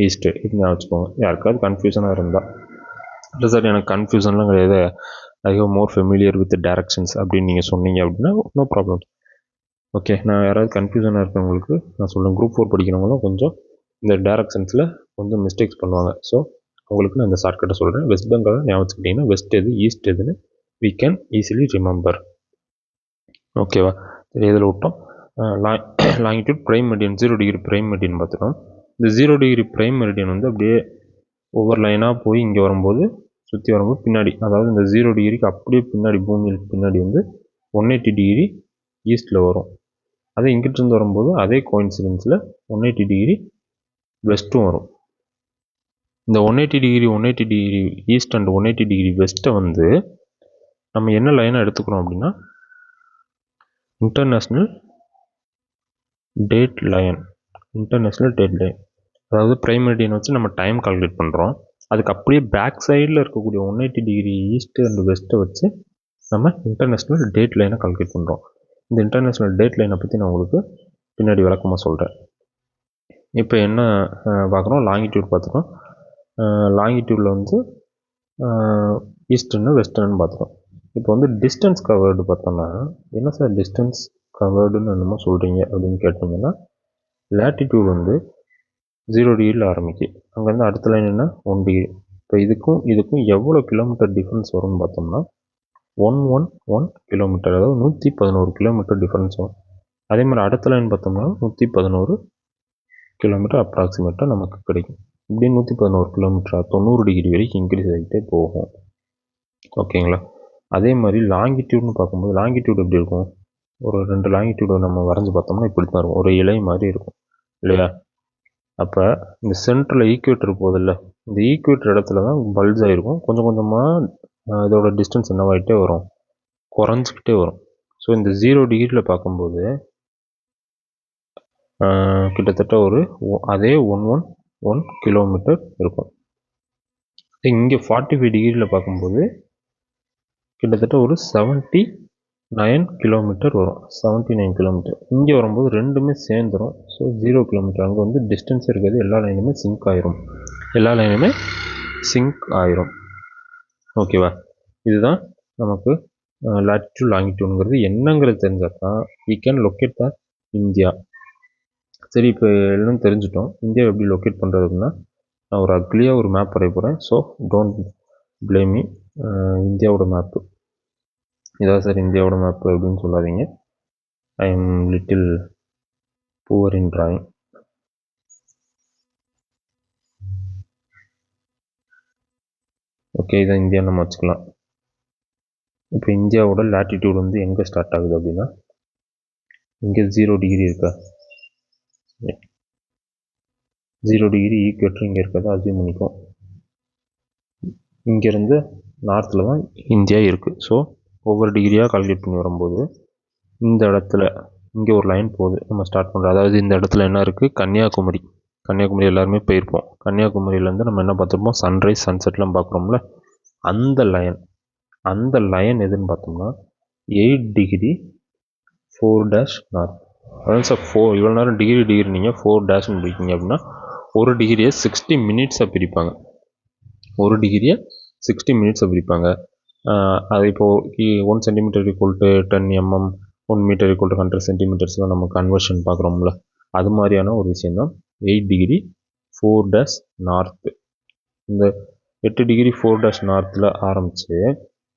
east இப்படி ஞாபகம் வச்சுக்கோங்க. யாருக்காவது கன்ஃபியூஷனாக இருந்தால். இல்லை சார் எனக்கு கன்ஃபியூஷன்லாம் கிடையாது, I have more familiar with directions அப்படின்னு நீங்கள் சொன்னீங்க அப்படின்னா நோ ப்ராப்ளம். ஓகே, நான் யாராவது கன்ஃபியூஷனாக இருக்கிறவங்களுக்கு நான் சொல்லுவேன். குரூப் 4 படிக்கிறவங்களும் கொஞ்சம் இந்த டைரக்ஷன்ஸில் கொஞ்சம் மிஸ்டேக்ஸ் பண்ணுவாங்க. ஸோ அவங்களுக்கு நான் இந்த ஷார்ட்கட்டை சொல்கிறேன். வெஸ்ட் பெங்கால் ஞாபகம் வச்சுக்கிட்டிங்கன்னா வெஸ்ட் எது ஈஸ்ட் எதுன்னு we can easily remember. ஓகேவா? சரி, இதில் விட்டோம். Longitude prime meridian 0 degree prime meridian பார்த்துட்டோம். இந்த 0 டிகிரி ப்ரைம் மெரிடியன் வந்து அப்படியே ஒவ்வொரு லைனாக போய் இங்கே வரும்போது சுற்றி வரும்போது பின்னாடி, அதாவது இந்த 0 டிகிரிக்கு அப்படியே பின்னாடி பூமியில் பின்னாடி வந்து 180 டிகிரி ஈஸ்ட்டில் வரும். அதே இங்கிட்டிருந்து வரும்போது அதே கோயின்சிடென்ஸில் 180 டிகிரி வெஸ்ட்டும் வரும். இந்த 180 டிகிரி ஈஸ்ட் அண்ட் 180 டிகிரி வெஸ்ட்டை வந்து நம்ம என்ன லைனாக எடுத்துக்கிறோம் அப்படின்னா இன்டர்நேஷ்னல் டேட் லைன். அதாவது ப்ரைம் மெரிடியன் வச்சு நம்ம டைம் கால்குலேட் பண்ணுறோம். அதுக்கு அப்படியே பேக் சைடில் இருக்கக்கூடிய 180 டிகிரி ஈஸ்ட் அண்ட் வெஸ்ட்டை வச்சு நம்ம இன்டர்நேஷ்னல் டேட் லைனை கால்குலேட் பண்ணுறோம். இந்த இன்டர்நேஷ்னல் டேட் லைனை பற்றி நான் உங்களுக்கு பின்னாடி விளக்கமாக சொல்கிறேன். இப்போ என்ன பார்க்குறோம்? லாங்கிடியூட் பார்த்துட்டோம். லாங்கிடியூடில் வந்து ஈஸ்டர்னு வெஸ்டர்னு பார்த்துட்டோம். இப்போ வந்து டிஸ்டன்ஸ் கவர்டு பார்த்தோம்னா, என்ன சார் டிஸ்டன்ஸ் கவர்டுன்னு என்னமோ சொல்கிறீங்க அப்படின்னு கேட்டிங்கன்னா, லேட்டிடியூட் வந்து 0 டிகிரியில் ஆரம்பிக்கு, அங்கேருந்து அடுத்த லைன் என்ன 1 டிகிரி. இப்போ இதுக்கும் எவ்வளோ கிலோமீட்டர் டிஃப்ரென்ஸ் வரும்னு பார்த்தோம்னா 111 கிலோமீட்டர், அதாவது 111 கிலோமீட்டர் டிஃப்ரென்ஸ் வரும். அதே மாதிரி அடுத்த லைன் பார்த்தோம்னா 111 கிலோமீட்டர் அப்ராக்சிமேட்டாக நமக்கு கிடைக்கும். இப்படி 111 கிலோமீட்டர் 90 டிகிரி வரைக்கும் இன்க்ரீஸ் ஆகிட்டே போகும். ஓகேங்களா? அதே மாதிரி லாங்கிடியூட்னு பார்க்கும்போது லாங்கிடியூட் எப்படி இருக்கும்? ஒரு 2 லாங்கிடியூடை நம்ம வரைஞ்சி பார்த்தோம்னா இப்படி தான் இருக்கும், ஒரு இலை மாதிரி இருக்கும் இல்லையா? அப்போ இந்த சென்டரில் ஈக்குவேட்டர் போதில்ல, இந்த ஈக்குவேட்டர் இடத்துல தான் பல்ஜ் ஆகிருக்கும். கொஞ்சம் கொஞ்சமாக இதோட டிஸ்டன்ஸ் என்னவாகிட்டே வரும், குறைஞ்சிக்கிட்டே வரும். ஸோ இந்த 0 டிகிரியில் பார்க்கும்போது கிட்டத்தட்ட அதே 111 கிலோமீட்டர் இருக்கும். இங்கே 45 டிகிரியில் பார்க்கும்போது கிட்டத்தட்ட 79 கிலோமீட்டர் வரும். 79 கிலோமீட்டர். இங்கே வரும்போது ரெண்டுமே சேர்ந்துடும். So 0 kilometre. அங்கே வந்து டிஸ்டன்ஸ் இருக்காது, எல்லா லைனுமே சிங்க் ஆயிரும். ஓகேவா? இதுதான் நமக்கு லாட்டிடியூட் லாங்கிடியூடுங்கிறது என்னங்கிறது தெரிஞ்சால் தான் we can locate the India. சரி, இப்போ எல்லாம் தெரிஞ்சிட்டோம். இந்தியாவை எப்படி லொக்கேட் பண்ணுறது அப்படின்னா, நான் ஒரு அக்லியாக ஒரு மேப் வரைய போகிறேன். So don't blame me. இந்தியாவோட மேப்பு இதான் சார் இந்தியாவோட மேப்பு அப்படின்னு சொல்லாதீங்க. I am little poor in drawing. Okay, இதை இந்தியா நம்ம வச்சுக்கலாம். இப்போ இந்தியாவோட லேட்டிடியூட் வந்து எங்கே ஸ்டார்ட் ஆகுது அப்படின்னா, இங்கே 0 டிகிரி இருக்கா, 0 டிகிரி ஈக்குவேட்டர் இங்கே இருக்கிறது அசியூம் பண்ணிக்கும். இங்கேருந்து நார்த்தில் தான் இந்தியா இருக்குது. ஸோ ஒவ்வொரு டிகிரியாக கால்குலேட் பண்ணி வரும்போது இந்த இடத்துல இங்கே ஒரு லைன் போகுது நம்ம ஸ்டார்ட் பண்ணுறோம். அதாவது இந்த இடத்துல என்ன இருக்குது, கன்னியாகுமரி. கன்னியாகுமரி எல்லாருமே போயிருப்போம். கன்னியாகுமரியிலேருந்து நம்ம என்ன பார்த்துருப்போம், சன்ரைஸ் சன்செட்லாம் பார்க்குறோம்ல, அந்த லைன் எதுன்னு பார்த்தோம்னா 8 டிகிரி 4' நார்த். அதான் சார் இவ்வளோ நேரம் டிகிரி நீங்கள் 4' பிடிக்கிங்க அப்படின்னா ஒரு டிகிரியை 60 மினிட்ஸாக பிரிப்பாங்க. ஒரு டிகிரியை 60 மினிட்ஸை பிரிப்பாங்க. அது இப்போது 1 centimetre equal to 10 mm, 1 metre equal to 100 சென்டிமீட்டர்ஸ்லாம் நம்ம கன்வர்ஷன் பார்க்குறோம்ல, அது மாதிரியான ஒரு விஷயந்தான் 8 டிகிரி 4' நார்த்து. இந்த 8 டிகிரி 4' நார்த்தில் ஆரம்பித்து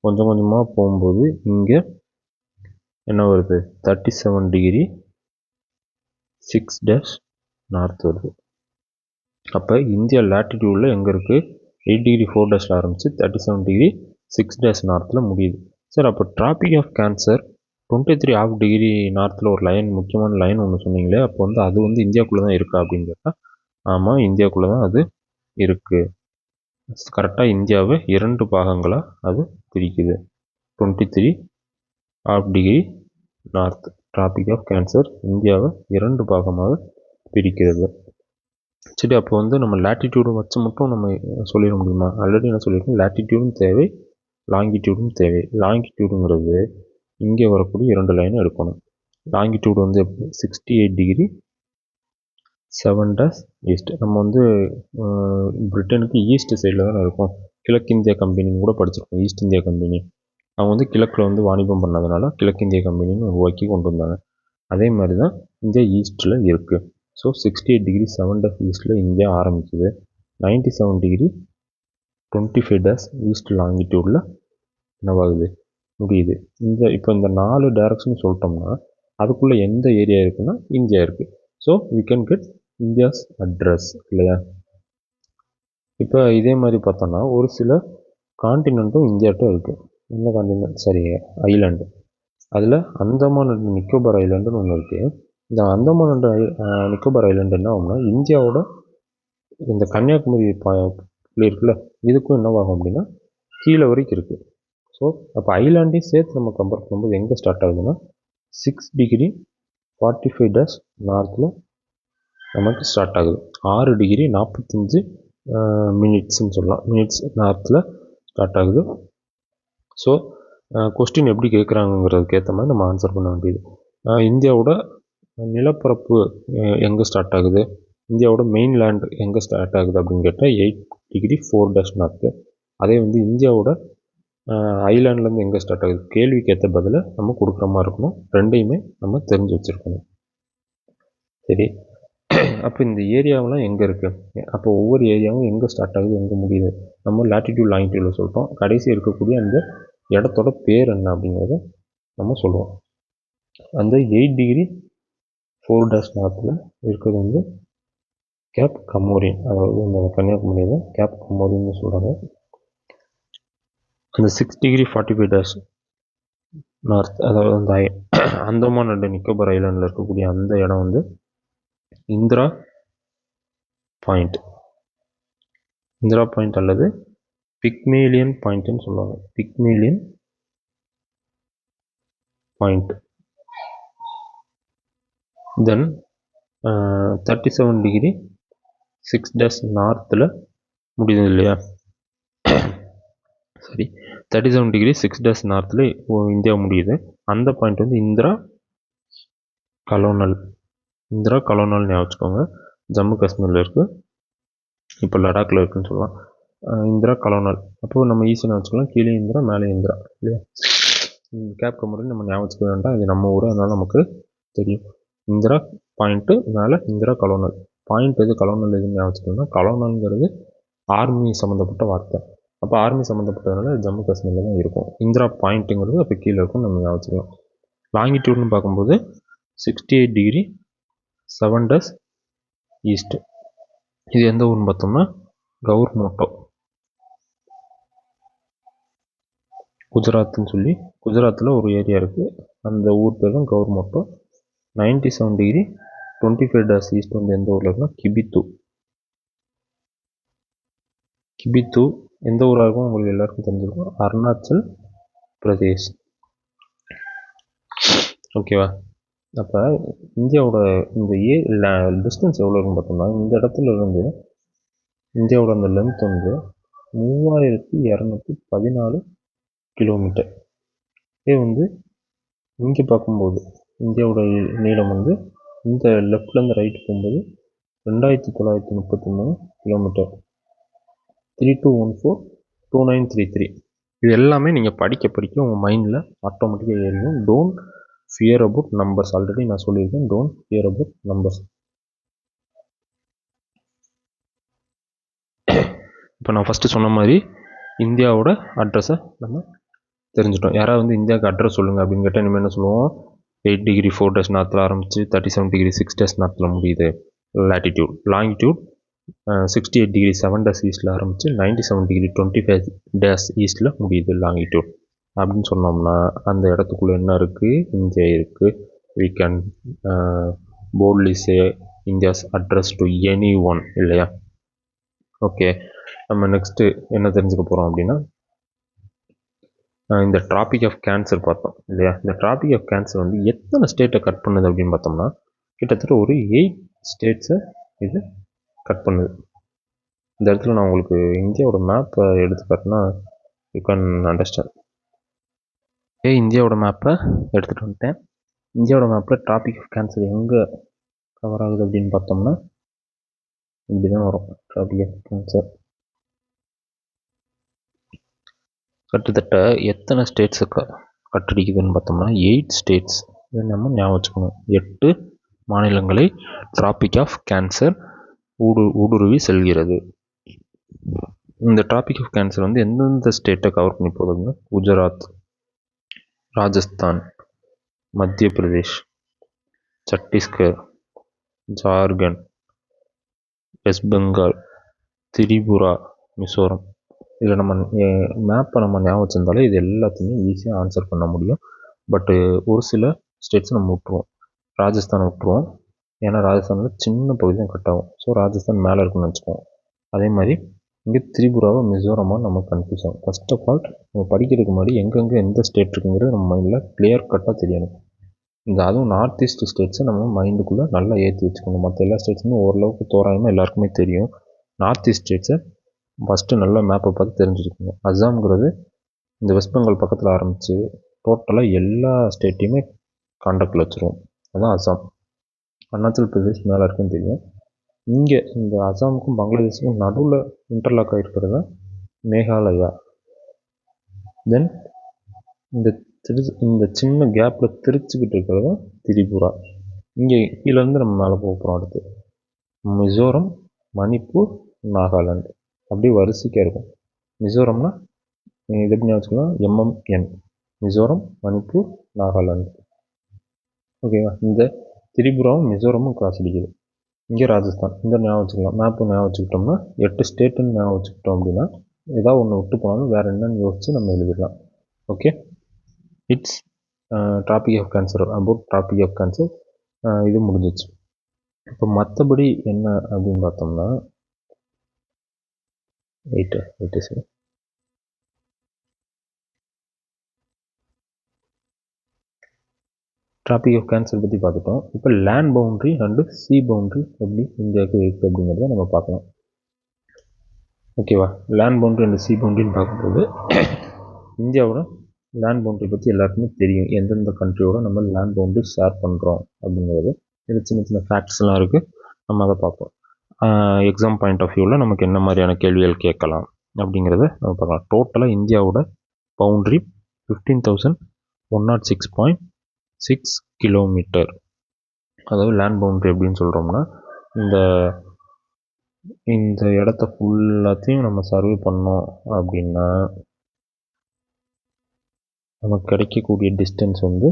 கொஞ்சம் கொஞ்சமாக போகும்போது இங்கே என்ன வருது, 37 டிகிரி 6' நார்த் வருது. அப்போ இந்தியா லேட்டிடியூடில் எங்கே இருக்குது, 8 டிகிரி 4' ஆரம்பித்து 37 டிகிரி 6' நார்த்தில் முடியுது. சார் அப்போ டிராபிக் ஆஃப் கேன்சர் 23 டிகிரி நார்த்தில் ஒரு லைன், முக்கியமான லைன் ஒன்று சொன்னீங்களே, அப்போ வந்து அது வந்து இந்தியாவுக்குள்ளே தான் இருக்கா அப்படின்னு கேட்டால் ஆமாம், இந்தியாவுக்குள்ளே தான் அது இருக்குது. கரெக்டாக இந்தியாவை 2 பாகங்களாக அது பிரிக்குது. 23 degree north tropic of cancer இந்தியாவை 2 பாகமாக பிரிக்கிறது. சரி, அப்போ வந்து நம்ம லேட்டிடியூடு வச்சு மட்டும் நம்ம சொல்லிட முடியுமா? ஆல்ரெடி என்ன சொல்லியிருக்கோம், லேட்டிடியூடும் தேவை, லாங்கிடியூடும் தேவை. லாங்கிடியூடுங்கிறது இங்கே வரக்கூடிய 2 லைனை எடுக்கணும். லாங்கிடியூடு வந்து 68 டிகிரி 7' ஈஸ்ட். நம்ம வந்து பிரிட்டனுக்கு ஈஸ்ட் சைடில் தானே இருக்கும். கிழக்கிந்திய கம்பெனின்னு கூட படிச்சிருக்கோம். ஈஸ்ட் இந்தியா கம்பெனி அவங்க வந்து கிழக்கில் வந்து வாணிபம் பண்ணதுனால கிழக்கிந்திய கம்பெனின்னு உருவாக்கி கொண்டு வந்தாங்க. அதே மாதிரி தான் இந்தியா ஈஸ்ட்டில் இருக்குது. ஸோ 68 டிகிரி 7' ஈஸ்ட்டில் இந்தியா ஆரம்பிக்குது. 97 டிகிரி 25' ஈஸ்ட் லாங்கிடியூடில் என்னவாகுது, முடியுது. இப்போ இந்த 4 டைரக்ஷன் சொல்லிட்டோம்னா அதுக்குள்ளே எந்த ஏரியா இருக்குன்னா இந்தியா இருக்குது. So we can get India's address இல்லையா? இப்போ இதே மாதிரி பார்த்தோன்னா ஒரு சில காண்டினெண்ட்டும் இந்தியாட்ட இருக்குது. என்ன காண்டினெண்ட், சரி, ஐலாண்டு. அதில் அந்தமான் அண்ட் நிக்கோபார் ஐலாண்டுன்னு ஒன்று இருக்குது. இந்த அந்தமான் அண்ட் நிக்கோபார் ஐலாண்டு என்ன ஆகும்னா இந்தியாவோட இந்த கன்னியாகுமரி இருக்குல்ல, இதுக்கும் என்னவாகும் அப்படின்னா கீழே வரைக்கும் இருக்குது. ஸோ அப்போ ஐலாண்டையும் சேர்த்து நம்ம கம்பேர் பண்ணும்போது எங்கே ஸ்டார்ட் ஆகுதுன்னா 6 டிகிரி 45' நார்த்தில் நமக்கு ஸ்டார்ட் ஆகுது. 6 டிகிரி 45 மினிட்ஸ்ன்னு சொல்லலாம், மினிட்ஸ் நார்த்தில் ஸ்டார்ட் ஆகுது. ஸோ கொஸ்டின் எப்படி கேட்குறாங்கிறதுக்கு ஏற்ற மாதிரி நம்ம ஆன்சர் பண்ண வேண்டியது. இந்தியாவோட நிலப்பரப்பு எங்கே ஸ்டார்ட் ஆகுது, இந்தியாவோட மெயின் லேண்ட் எங்கே ஸ்டார்ட் ஆகுது அப்படின்னு கேட்டால் 8 டிகிரி 4' நார்த்து. அதே வந்து இந்தியாவோட ஐலாண்ட்லேருந்து எங்கே ஸ்டார்ட் ஆகுது, கேள்விக்கு ஏற்ற பதிலை நம்ம கொடுக்குற மாதிரி இருக்கணும். ரெண்டையுமே நம்ம தெரிஞ்சு வச்சுருக்கணும். சரி, அப்போ இந்த ஏரியாவெலாம் எங்கே இருக்குது, அப்போ ஒவ்வொரு ஏரியாவும் எங்கே ஸ்டார்ட் ஆகுது எங்கே முடியுது, நம்ம லேட்டிடியூட் லாங்கிடியூடில் சொல்லிட்டோம். கடைசி இருக்கக்கூடிய அந்த இடத்தோட பேர் என்ன அப்படிங்கிறத நம்ம சொல்லுவோம். அந்த 8 டிகிரி 4' நார்த்தில் இருக்கிறது வந்து கேப் கமோரின், அதாவது இந்த கன்னியாகுமரியில் கேப் கமோரின்னு சொல்கிறாங்க. அந்த 6 டிகிரி 45' நார்த், அதாவது அந்த அந்தமான் அண்ட் நிக்கோபார் ஐலாண்டில் இருக்கக்கூடிய அந்த இடம் வந்து இந்திரா பாயிண்ட் அல்லது பிக்மேலியன் பாயிண்ட்னு சொல்லுவாங்க. Pygmalion point. தென் 37 டிகிரி 6' நார்த்தில் முடியுது இல்லையா? சரி, 37 டிகிரி 6' நார்த்தில் இந்தியா முடியுது. அந்த பாயிண்ட் வந்து இந்திரா கலோனல் ஞாபகம் வச்சுக்கோங்க. ஜம்மு காஷ்மீரில் இருக்குது, இப்போ லடாக்கில் இருக்குதுன்னு சொல்லலாம். இந்திரா கலோனல். அப்போது நம்ம ஈஸியாக வச்சுக்கலாம், கீழே இந்திரா மேலே இந்திரா இல்லையா? கேப் கமருதீன் நம்ம ஞாபகம் வச்சுக்க வேண்டாம், இது நம்ம ஊர், அதனால் நமக்கு தெரியும். இந்திரா பாயிண்ட்டு மேலே இந்திரா கலோனல். பாயிண்ட் எது கலோனல் எதுன்னு ஞாபகம் வச்சுக்கணும்னா, கலோனல்ங்கிறது ஆர்மி சம்மந்தப்பட்ட வார்த்தை. அப்போ ஆர்மி சம்மந்தப்பட்டதுனால ஜம்மு காஷ்மீரில் தான் இருக்கும். இந்திரா பாயிண்ட்டுங்கிறது அப்போ கீழே இருக்கும், நம்ம ஞாபகம் வச்சுக்கலாம். லாங்கிடியூட்னு பார்க்கும்போது 68 டிகிரி 7' ஈஸ்ட். இது எந்த ஊர்னு பார்த்தோம்னா கவுர்மோட்டோ, குஜராத்னு சொல்லி குஜராத்தில் ஒரு ஏரியா இருக்குது, அந்த ஊர் பேர் தான் கவுர்மோட்டோ. 97 டிகிரி 25' ஈஸ்ட் வந்து எந்த ஊரில் இருக்குன்னா கிபித்து. கிபித்து எந்த ஊராக இருக்கும் உங்களுக்கு எல்லாருக்கும் தெரிஞ்சிருக்கும், அருணாச்சல் பிரதேஷ். ஓகேவா? அப்போ இந்தியாவோட இந்த டிஸ்டன்ஸ் எவ்வளோ இருக்குன்னு பார்த்தோம்னா, இந்த இடத்துல இருந்து இந்தியாவோட அந்த லென்த் வந்து 3214 கிலோமீட்டர். இதே வந்து இங்கே பார்க்கும்போது இந்தியாவோட நீளம் வந்து இந்த லெஃப்ட்லேருந்து ரைட்டு போகும்போது 2933 கிலோமீட்டர். 32142933. இது எல்லாமே நீங்கள் படிக்க உங்கள் மைண்டில் ஆட்டோமேட்டிக்காக ஏறிடும். Don't fear about numbers. Already நான் சொல்லியிருக்கேன், டோன்ட் ஃபியர் அபவுட் நம்பர்ஸ். இப்போ நான் ஃபஸ்ட்டு சொன்ன மாதிரி இந்தியாவோட அட்ரஸை நம்ம தெரிஞ்சிட்டோம். யாராவது வந்து இந்தியாவுக்கு அட்ரஸ் சொல்லுங்கள் அப்படின்னு கேட்டால் இனிமேல் என்ன சொல்லுவோம், 8 டிகிரி 4' நார்த்தில் ஆரம்பித்து 37 டிகிரி 6' நார்த்தில் முடியுது லேட்டிடியூட். லாங்கிடியூட் 68 டிகிரி 7' ஈஸ்டில் ஆரம்பித்து 97 டிகிரி 25' ஈஸ்டில் முடியுது லாங்கிடியூட் அப்படின்னு சொன்னோம்னா அந்த இடத்துக்குள்ளே என்ன இருக்குது, இந்தியா இருக்குது. we can boldly say India's address to anyone, இல்லையா? ஓகே, நம்ம நெக்ஸ்ட்டு என்ன தெரிஞ்சுக்க போகிறோம் அப்படின்னா, இந்த டிராபிக் ஆஃப் கேன்சர் பார்த்தோம் இல்லையா? இந்த டிராபிக் ஆஃப் கேன்சர் வந்து எத்தனை ஸ்டேட்டை கட் பண்ணுது அப்படின்னு பார்த்தோம்னா, கிட்டத்தட்ட ஒரு 8 ஸ்டேட்ஸை இது கட் பண்ணுது. இந்த இடத்துல நான் உங்களுக்கு இந்தியாவோட மேப்பை எடுத்து காட்டினா யூ கேன் அண்டர்ஸ்டாண்ட். இந்தியாவோட மேப்பை எடுத்துகிட்டு வந்துட்டேன். இந்தியாவோட மேப்பில் டிராபிக் ஆஃப் கேன்சர் எங்கே கவர் ஆகுது அப்படின்னு பார்த்தோம்னா இப்படி தான் வரும். டிராபிக் ஆஃப் கேன்சர் கிட்டத்தட்ட எத்தனை ஸ்டேட்ஸை கட்டடிக்குதுன்னு பார்த்தோம்னா 8 ஸ்டேட்ஸ். இதை நம்ம ஞாபகம் வச்சுக்கணும். 8 மாநிலங்களை டிராபிக் ஆஃப் கேன்சர் ஊடுருவி செல்கிறது. இந்த டிராபிக் ஆஃப் கேன்சர் வந்து எந்தெந்த ஸ்டேட்டை கவர் பண்ணி போகுதுன்னா, குஜராத், ராஜஸ்தான், மத்திய பிரதேஷ், சத்தீஸ்கர், ஜார்க்கண்ட், வெஸ்ட் பெங்கால், திரிபுரா, மிசோரம். இதில் நம்ம மேப்பை நம்ம ஞாபகம் வச்சிருந்தாலே இது எல்லாத்தையுமே ஈஸியாக ஆன்சர் பண்ண முடியும். பட்டு ஒரு சில ஸ்டேட்ஸ் நம்ம விட்டுருவோம். ராஜஸ்தான் விட்டுருவோம், ஏன்னா ராஜஸ்தானில் சின்ன பகுதி தான் கட் ஆகும். ஸோ ராஜஸ்தான் மேலே இருக்குன்னு வச்சுக்கோம். அதே மாதிரி இங்கே திரிபுராவை மிசோரமாக நம்ம கன்ஃபியூஸ் ஆகும். ஃபர்ஸ்ட் ஆஃப் ஆல் நம்ம படிக்கிறதுக்கு முன்னாடி எங்கெங்கே எந்த ஸ்டேட் இருக்குங்கிறது நம்ம மைண்டில் கிளியர் கட்டாக தெரியணும். அதுவும் நார்த் ஈஸ்ட் ஸ்டேட்ஸை நம்ம மைண்டுக்குள்ளே நல்லா ஏற்றி வச்சுக்கணும். மற்ற எல்லா ஸ்டேட்ஸுமே ஓரளவுக்கு தோராயமாக எல்லாருக்குமே தெரியும். நார்த் ஈஸ்ட் ஸ்டேட்ஸை ஃபஸ்ட்டு நல்லா மேப்பை பார்த்து தெரிஞ்சுருக்கணும். அஸ்ஸாம்ங்கிறது இந்த வெஸ்ட் பெங்கால் பக்கத்தில் ஆரம்பித்து டோட்டலாக எல்லா ஸ்டேட்டையுமே கான்டாக்டில் வச்சுருவோம். அதுதான் அஸ்ஸாம். அருணாச்சல் பிரதேஷ் மேலே இருக்குன்னு தெரியும். இங்கே இந்த அஸ்ஸாமுக்கும் பங்களாதேஷுக்கும் நடுவில் இன்டர்லாக் ஆகிருக்கிறது தான் மேகாலயா. தென் இந்த சின்ன கேப்பில் திரிச்சுக்கிட்டு இருக்கிறது தான் திரிபுரா. இங்கே கீழேருந்து நம்ம மேலே போக போகிறோம். அடுத்து மிசோரம், மணிப்பூர், நாகாலாந்து, அப்படியே வரிசைக்காக இருக்கும். மிசோரம்னா இது எப்படி வச்சுக்கலாம், MMN, மிசோரம், மணிப்பூர், நாகாலாந்து. ஓகேவா? இந்த திரிபுராவும் மிசோரமும் கிராஸ் அடிக்குது. இங்கே ராஜஸ்தான். இந்த ஞாபகம் வச்சுக்கலாம். மேப்பு ஞாபகம் வச்சுக்கிட்டோம்னா 8 ஸ்டேட்டுன்னு ஞாபகம் வச்சுக்கிட்டோம் அப்படின்னா ஏதாவது ஒன்று விட்டு போனாலும் வேறு என்னன்னு யோசித்து நம்ம எழுதிடலாம். Okay, it's tropic of cancer, about tropic of cancer இது முடிஞ்சிச்சு. இப்போ மற்றபடி என்ன அப்படின்னு பார்த்தோம்னா சரி, டிராபிக் ஆஃப் கேன்சர் பற்றி பார்த்துட்டோம். இப்போ land boundary and C boundary எப்படி இந்தியாவுக்கு இருக்குது அப்படிங்கிறத நம்ம பார்க்கலாம். ஓகேவா? லேண்ட் பவுண்ட்ரி அண்ட் சி பவுண்ட்ரின்னு பார்க்கும்போது இந்தியாவோட லேண்ட் பவுண்ட்ரி பற்றி எல்லாருக்குமே தெரியும். எந்தெந்த கண்ட்ரியோட நம்ம லேண்ட் பவுண்ட்ரி ஷேர் பண்ணுறோம் அப்படிங்கிறது. இது சின்ன சின்ன ஃபேக்ட்ஸ்லாம் இருக்குது, நம்ம அதை பார்ப்போம். எக்ஸாம் பாயிண்ட் ஆஃப் வியூவில் நமக்கு என்ன மாதிரியான கேள்விகள் கேட்கலாம் அப்படிங்கிறத நம்ம பார்க்கலாம். டோட்டலாக இந்தியாவோட பவுண்ட்ரி 15,000 106.6 கிலோமீட்டர். அதாவது லேண்ட் பவுண்ட்ரி எப்படின்னு சொல்கிறோம்னா, இந்த இந்த இடத்த ஃபுல்லாத்தையும் நம்ம சர்வே பண்ணோம் அப்படின்னா நமக்கு கிடைக்கக்கூடிய டிஸ்டன்ஸ் வந்து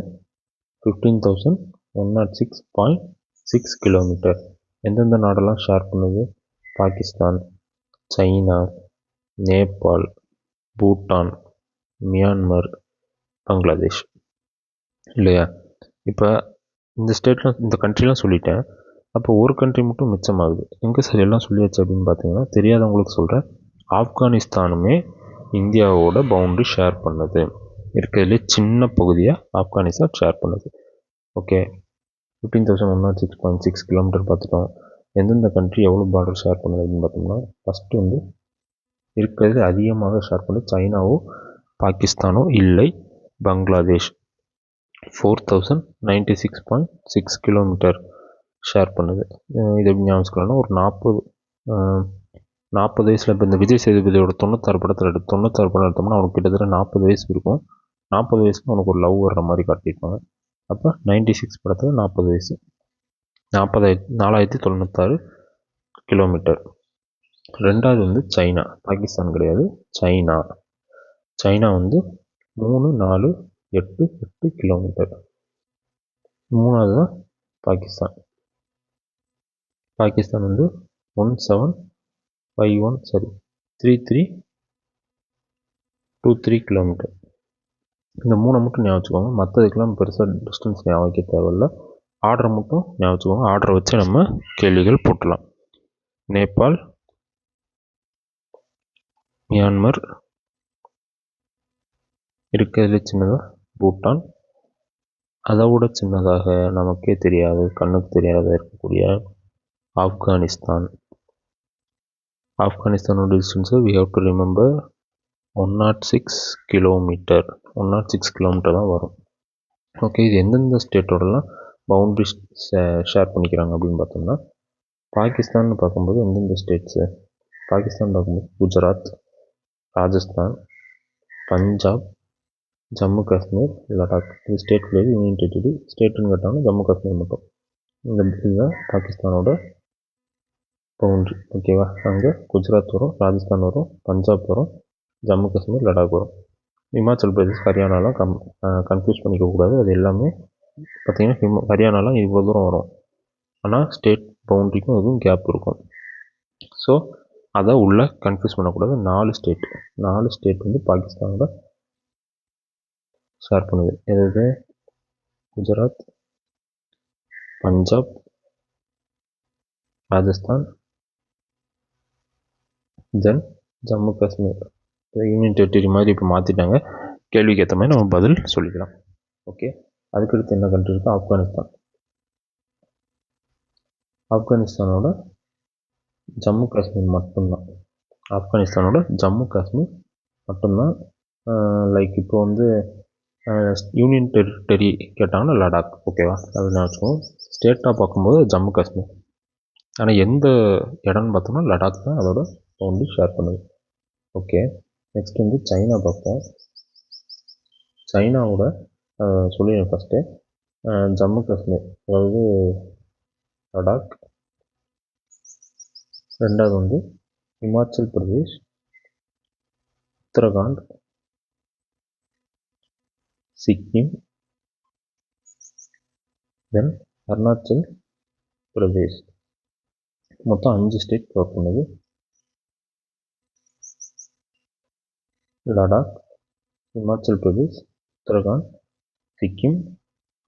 15,106.6 கிலோமீட்டர். எந்தெந்த நாடெல்லாம் ஷேர் பண்ணுது? பாகிஸ்தான், சைனா, நேபாள், பூட்டான், மியான்மர், பங்களாதேஷ் இல்லையா? இப்போ இந்த ஸ்டேட்லாம் இந்த கண்ட்ரிலாம் சொல்லிட்டேன். அப்போ ஒரு கண்ட்ரி மட்டும் மிச்சமாகுது. எங்கே சார் எல்லாம் சொல்லியாச்சு அப்படின்னு பார்த்தீங்கன்னா, தெரியாதவங்களுக்கு சொல்கிறேன். ஆப்கானிஸ்தானுமே இந்தியாவோட பவுண்ட்ரி ஷேர் பண்ணுது. இருக்கிறதுலே சின்ன பகுதியாக ஆப்கானிஸ்தான் ஷேர் பண்ணுது. ஓகே, 15,106.6 கிலோமீட்டர் பார்த்துட்டோம். எந்தெந்த கண்ட்ரி எவ்வளோ பார்டர் ஷேர் பண்ணுது அப்படின்னு பார்த்தோம்னா, ஃபஸ்ட்டு வந்து இருக்கிறது அதிகமாக ஷேர் பண்ணுது சைனாவோ பாகிஸ்தானோ இல்லை பங்களாதேஷ். 4,096.6 கிலோமீட்டர் ஷேர் பண்ணுது. இது எப்படி ஞாபகம் ஒரு 40 வயசில் இப்போ இந்த விஜய் சேதுபதியோட 96 படத்தில் 96 படம் எடுத்தோம்னா அவனுக்கு கிட்டத்தட்ட 40 வயசு இருக்கும். 40 வயசுல அவனுக்கு ஒரு லவ் வர்ற மாதிரி காட்டியிருப்பாங்க. அப்போ 96 படத்தில் 40 வயசு, 4,996 கிலோமீட்டர். ரெண்டாவது வந்து சைனா, பாகிஸ்தான் கிடையாது, சைனா. சைனா வந்து 3,4,8,8 கிலோமீட்டர். மூணாவது தான் பாகிஸ்தான். பாகிஸ்தான் வந்து 3323 கிலோமீட்டர். இந்த மூணை மட்டும் ஞாபகம் வச்சுக்கோங்க. மற்றதுக்கெல்லாம் பெருசாக டிஸ்டன்ஸ் ஞாபகம் வைக்க தேவையில்லை. ஆர்டரை மட்டும் ஞாபகம் வச்சுக்கோங்க. ஆர்டரை வச்சு நம்ம கேள்விகள் போட்டலாம். நேபாள், மியான்மர், இருக்கிறதுல சின்னதாக பூட்டான், அதை விட சின்னதாக நமக்கே தெரியாது, கண்ணுக்கு தெரியாத இருக்கக்கூடிய ஆப்கானிஸ்தான். ஆப்கானிஸ்தானோட டிஸ்டன்ஸை we have to remember 106 kilometre. 106 kilometre தான் வரும். ஓகே, இது எந்தெந்த ஸ்டேட்டோடலாம் பவுண்ட்ரி ஷேர் பண்ணிக்கிறாங்க அப்படின்னு பார்த்தோம்னா, பாகிஸ்தான் பார்க்கும்போது எந்தெந்த ஸ்டேட்ஸு? பாகிஸ்தான் பார்க்கும்போது குஜராத், ராஜஸ்தான், பஞ்சாப், ஜம்மு காஷ்மீர், லடாக். இது ஸ்டேட் கிடையாது, யூனியன் டெரிட்டரி. ஸ்டேட்டுன்னு கேட்டாங்கன்னா ஜம்மு காஷ்மீர் மட்டும். இந்த இதுதான் பாகிஸ்தானோட பவுண்ட்ரி. ஓகேவா? அங்கே குஜராத் வரும், ராஜஸ்தான் வரும், பஞ்சாப் வரும், ஜம்மு காஷ்மீர், லடாக் வரும். இமாச்சல் பிரதேஷ், ஹரியானாலாம் கன்ஃபியூஸ் பண்ணிக்கக்கூடாது. அது எல்லாமே பார்த்திங்கன்னா ஹரியானாலாம் இவ்வளோ தூரம் வரும். ஆனால் ஸ்டேட் பவுண்ட்ரிக்கும் எதுவும் கேப் இருக்கும். ஸோ அதை உள்ளே கன்ஃபியூஸ் பண்ணக்கூடாது. 4 ஸ்டேட் வந்து பாகிஸ்தானோட ஷேர் பண்ணுது. எது? குஜராத், பஞ்சாப், ராஜஸ்தான், தென் ஜம்மு காஷ்மீர். யூனியன் டெரிட்டரி மாதிரி இப்போ மாற்றிட்டாங்க. கேள்விக்கு ஏற்ற மாதிரி நம்ம பதில் சொல்லிக்கலாம். ஓகே, அதுக்கடுத்து என்ன கண்ட்ரி இருக்குது? ஆப்கானிஸ்தான். ஆப்கானிஸ்தானோட ஜம்மு காஷ்மீர் மட்டும்தான். ஆப்கானிஸ்தானோட ஜம்மு காஷ்மீர் மட்டும்தான். லைக் இப்போ வந்து யூனியன் டெரிட்டரி கேட்டாங்கன்னா லடாக். ஓகேவா? அது நான் வச்சுக்கோங்க. ஸ்டேட்டாக பார்க்கும்போது ஜம்மு காஷ்மீர். ஆனால் எந்த இடம்னு பார்த்தோம்னா லடாக் தான் அதோட பவுண்ட்ரி ஷேர் பண்ணுது. ஓகே, நெக்ஸ்ட் வந்து சைனா பார்ப்போம். சைனாவோட சொல்லிடுறேன் ஃபஸ்ட்டு. ஜம்மு காஷ்மீர், அதாவது லடாக். ரெண்டாவது வந்து இமாச்சல் பிரதேஷ், உத்தரகாண்ட், சிக்கிம், தென் அருணாச்சல் பிரதேஷ். மொத்தம் 5 ஸ்டேட் கவர் பண்ணுது. லடாக், இமாச்சல் பிரதேஷ், உத்தரகாண்ட், சிக்கிம்,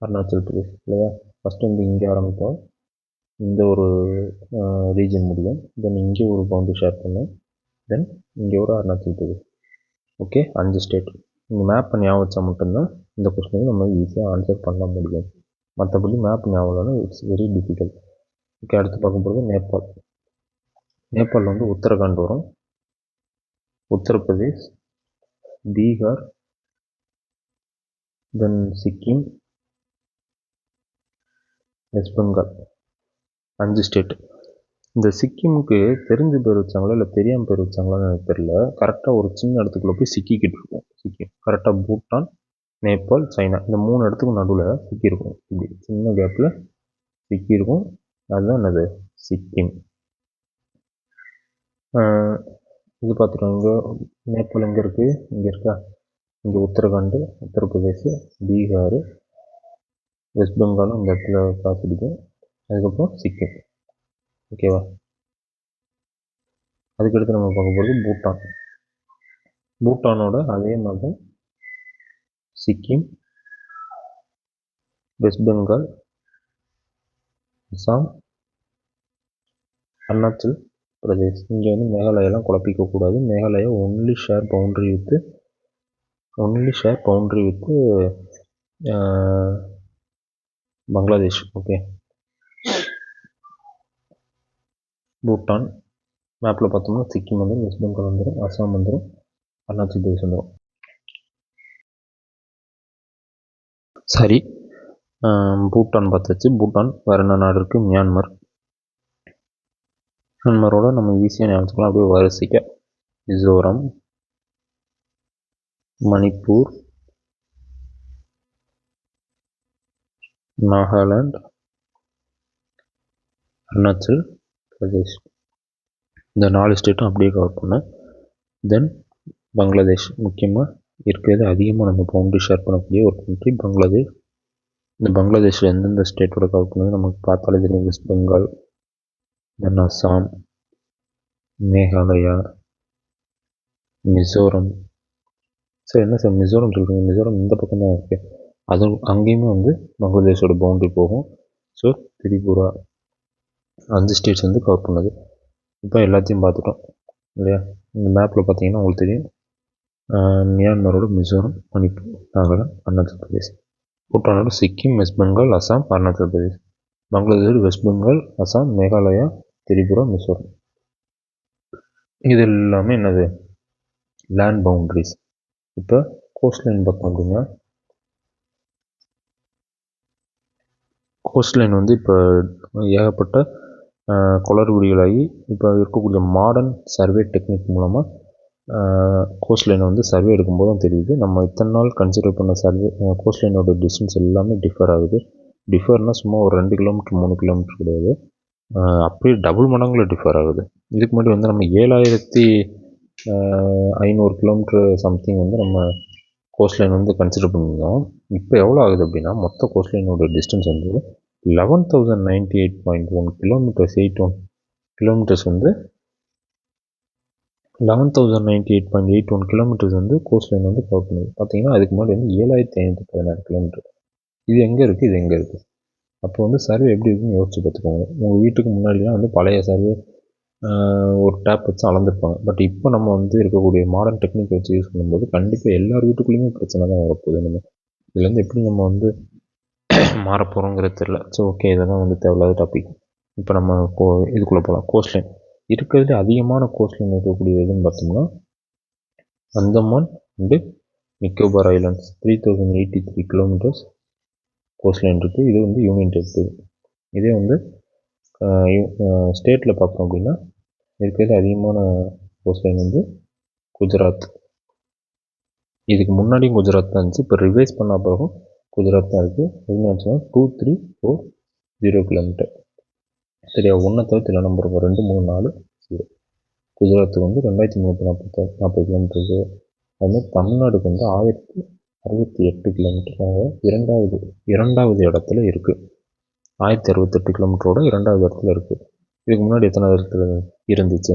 அருணாச்சல் பிரதேஷ். இல்லையா? ஃபஸ்ட்டு வந்து இங்கே ஆரம்பிப்போம். இந்த ஒரு ரீஜன் முடியும். தென் இங்கே ஒரு பவுண்டரி ஷேர் பண்ணோம். தென் இங்கே ஒரு அருணாச்சல் பிரதேஷ். Okay, 5 state. நீங்கள் மேப் ஞாபகம் வச்சா மட்டும்தான் இந்த கொஸ்டினுக்கு நம்ம ஈஸியாக ஆன்சர் பண்ண முடியும். மற்றபடி மேப் ஞாபகம் இல்லைன்னா இட்ஸ் வெரி டிஃபிகல்ட். ஓகே, அடுத்து பார்க்கும்போது நேபாள். நேபாளில் வந்து உத்தரகாண்ட் வரும், உத்தரப்பிரதேஷ், பீகார், தென் சிக்கிம், வெஸ்ட் பெங்கால். 5 ஸ்டேட்டு. இந்த சிக்கிமுக்கு தெரிஞ்ச பேர் வச்சாங்களா இல்லை தெரியாமல் பேர் வச்சாங்களான்னு எனக்கு தெரியல. கரெக்டாக ஒரு சின்ன இடத்துக்குள்ளே போய் சிக்கிக்கிட்டு இருக்கும் சிக்கிம். கரெக்டாக பூட்டான் நேபாள், சைனா இந்த 3 இடத்துக்கும் நடுவில் சிக்கியிருக்கும். இப்படி சின்ன கேப்பில் சிக்கியிருக்கும். அதுதான் என்னது சிக்கிம். இது பார்த்துட்டோம். இங்கே நேபாள் எங்கே இருக்குது? இங்கே இருக்கா? இங்கே உத்தரகாண்ட், உத்தரப்பிரதேஷ், பீகார், வெஸ்ட் பெங்காலும் இந்த இடத்துல காப்பிடிக்கும். அதுக்கப்புறம் சிக்கிம். ஓகேவா? அதுக்கடுத்து நம்ம பார்க்க போகிறது பூட்டான். பூட்டானோட அதே மாதிரி தான் சிக்கிம், வெஸ்ட் பெங்கால், அசாம், அருணாச்சல் பிரதேஷ். இங்கே வந்து மேகாலயெல்லாம் குழப்பிக்கக்கூடாது. Meghalaya only share boundary with Bangladesh. Okay. Bhutan மேப்பில் பார்த்தோம்னா சிக்கிம் வந்துடும், வெஸ்ட் பெங்கால் வந்துடும், அசாம் வந்துடும், அருணாச்சல் பிரதேஷ் வந்துடும். சரி, பூட்டான் பார்த்தாச்சு. பூட்டான் வேறு என்ன நாடு இருக்குது? மியான்மரோட நம்ம ஈஸியாக ஞாபகத்துக்கலாம். அப்படியே வரிசைக்க மிசோரம், மணிப்பூர், நாகாலாந்து, அருணாச்சல் பிரதேஷ். இந்த 4 ஸ்டேட்டும் அப்படியே கவர் பண்ணேன். தென் பங்களாதேஷ் முக்கியமாக இருக்கிறது அதிகமாக நம்ம பவுண்டரி ஷேர் பண்ணக்கூடிய ஒரு கண்ட்ரி பங்களாதேஷ். இந்த பங்களாதேஷில் எந்தெந்த ஸ்டேட்டோட கவர் பண்ணது நமக்கு பார்த்தாலே தெரியும். வெஸ்ட் பெங்கால், தென் அசாம், மேகாலயா, மிசோரம். சார் என்ன சார் மிசோரம் சொல்கிறீங்க? மிசோரம் இந்த பக்கம் தான் இருக்குது. அதுவும் அங்கேயுமே வந்து பங்களாதேஷோட பவுண்டரி போகும். ஸோ திரிபுரா 5 ஸ்டேட்ஸ் வந்து கவர் பண்ணுது. இப்போ எல்லாத்தையும் பார்த்துட்டோம் இல்லையா? இந்த மேப்பில் பார்த்தீங்கன்னா உங்களுக்கு தெரியும். மியான்மரோட மிசோரம், மணிப்பூர், நாகாலாந்து, அருணாச்சல் பிரதேஷ். பூட்டானோட சிக்கிம், வெஸ்ட் பெங்கால், அசாம், அருணாச்சல் பிரதேஷ். பங்களாதேஷ், வெஸ்ட் பெங்கால், அசாம், மேகாலயா, திரிபுரா, மிசோரம். இது எல்லாமே என்னது லேண்ட் பவுண்ட்ரிஸ். இப்போ கோஸ்ட் லைன் பார்த்தோம் அப்படின்னா கோஸ்ட் லைன் வந்து இப்போ ஏகப்பட்ட குளறுபடிகளாகி இப்போ இருக்கக்கூடிய மாடர்ன் சர்வே டெக்னிக் மூலமாக கோஸ்ட் லைனை வந்து சர்வே எடுக்கும்போது தான் தெரியுது. நம்ம இத்தனை நாள் கன்சிடர் பண்ண சர்வே கோஸ்ட் லைனோட டிஸ்டன்ஸ் எல்லாமே டிஃபர் ஆகுது. டிஃபர்னால் சும்மா ஒரு 2 கிலோமீட்டர் 3 கிலோமீட்டர் கிடையாது, அப்படியே டபுள் மடங்கில் டிஃபர் ஆகுது. இதுக்கு முன்னாடி வந்து நம்ம 7500 கிலோமீட்டர் சம்திங் வந்து நம்ம கோஸ்ட் லைன் வந்து கன்சிடர் பண்ணியிருந்தோம். இப்போ எவ்வளோ ஆகுது அப்படின்னா மொத்த கோஸ்ட் லைனோட டிஸ்டன்ஸ் வந்து 11,098.1 கிலோமீட்டர்ஸ். 81 கிலோமீட்டர்ஸ் வந்து 11,098.81 கிலோமீட்டர்ஸ் வந்து கோஸ்ட் லைன் வந்து கவர் பண்ணுது. பார்த்தீங்கன்னா அதுக்கு முன்னாடி வந்து 7,516 கிலோமீட்டர். இது எங்கே இருக்குது, இது எங்கே இருக்குது? அப்போ வந்து சர்வே எப்படி இருக்குன்னு யோசிச்சு பார்த்துக்கோங்க. உங்கள் வீட்டுக்கு முன்னாடிலாம் வந்து பழைய சர்வே ஒரு டேப் வச்சு அளந்துருப்பாங்க. பட் இப்போ நம்ம வந்து இருக்கக்கூடிய மாடர்ன் டெக்னிக் வச்சு யூஸ் பண்ணும்போது கண்டிப்பாக எல்லார் வீட்டுக்குள்ளேயுமே பிரச்சனை தான் வரப்போகுது. நம்ம இதுலேருந்து எப்படி நம்ம வந்து மாறப்போகிறோங்கிறது தெரில. ஸோ ஓகே, இதெல்லாம் வந்து தேவையில்லாத டாபிக். இப்போ நம்ம இதுக்குள்ளே போகலாம். கோஸ்ட் லைன் இருக்கிறதுல அதிகமான கோஸ்ட் லைன் இருக்கக்கூடிய எதுன்னு பார்த்தோம்னா Andaman and Nicobar islands. 3083 kilometres cost line இருக்குது. இது வந்து யூனியன் டெரிட்டரி. இதே வந்து ஸ்டேட்டில் பார்க்குறோம் அப்படின்னா இருக்கிறது அதிகமான கோஸ்ட் லைன் வந்து குஜராத். இதுக்கு முன்னாடியும் குஜராத் தான் இருந்துச்சு. இப்போ ரிவைஸ் பண்ண பிறகும் குஜராத் தான் இருக்குது. எதுன்னு 2340 கிலோமீட்டர். சரியா? 1 தவிர்த்து இல்லை நம்பர் 2, 3, 4, 0. குஜராத்துக்கு வந்து 2340 கிலோமீட்டர் இருக்குது. அதுமாதிரி தமிழ்நாடுக்கு வந்து 1068 கிலோமீட்டர் இரண்டாவது இடத்துல இருக்குது. 1068 கிலோமீட்டரோட 2வது இடத்துல இருக்குது. இதுக்கு முன்னாடி எத்தனாவது இடத்துல இருந்துச்சு?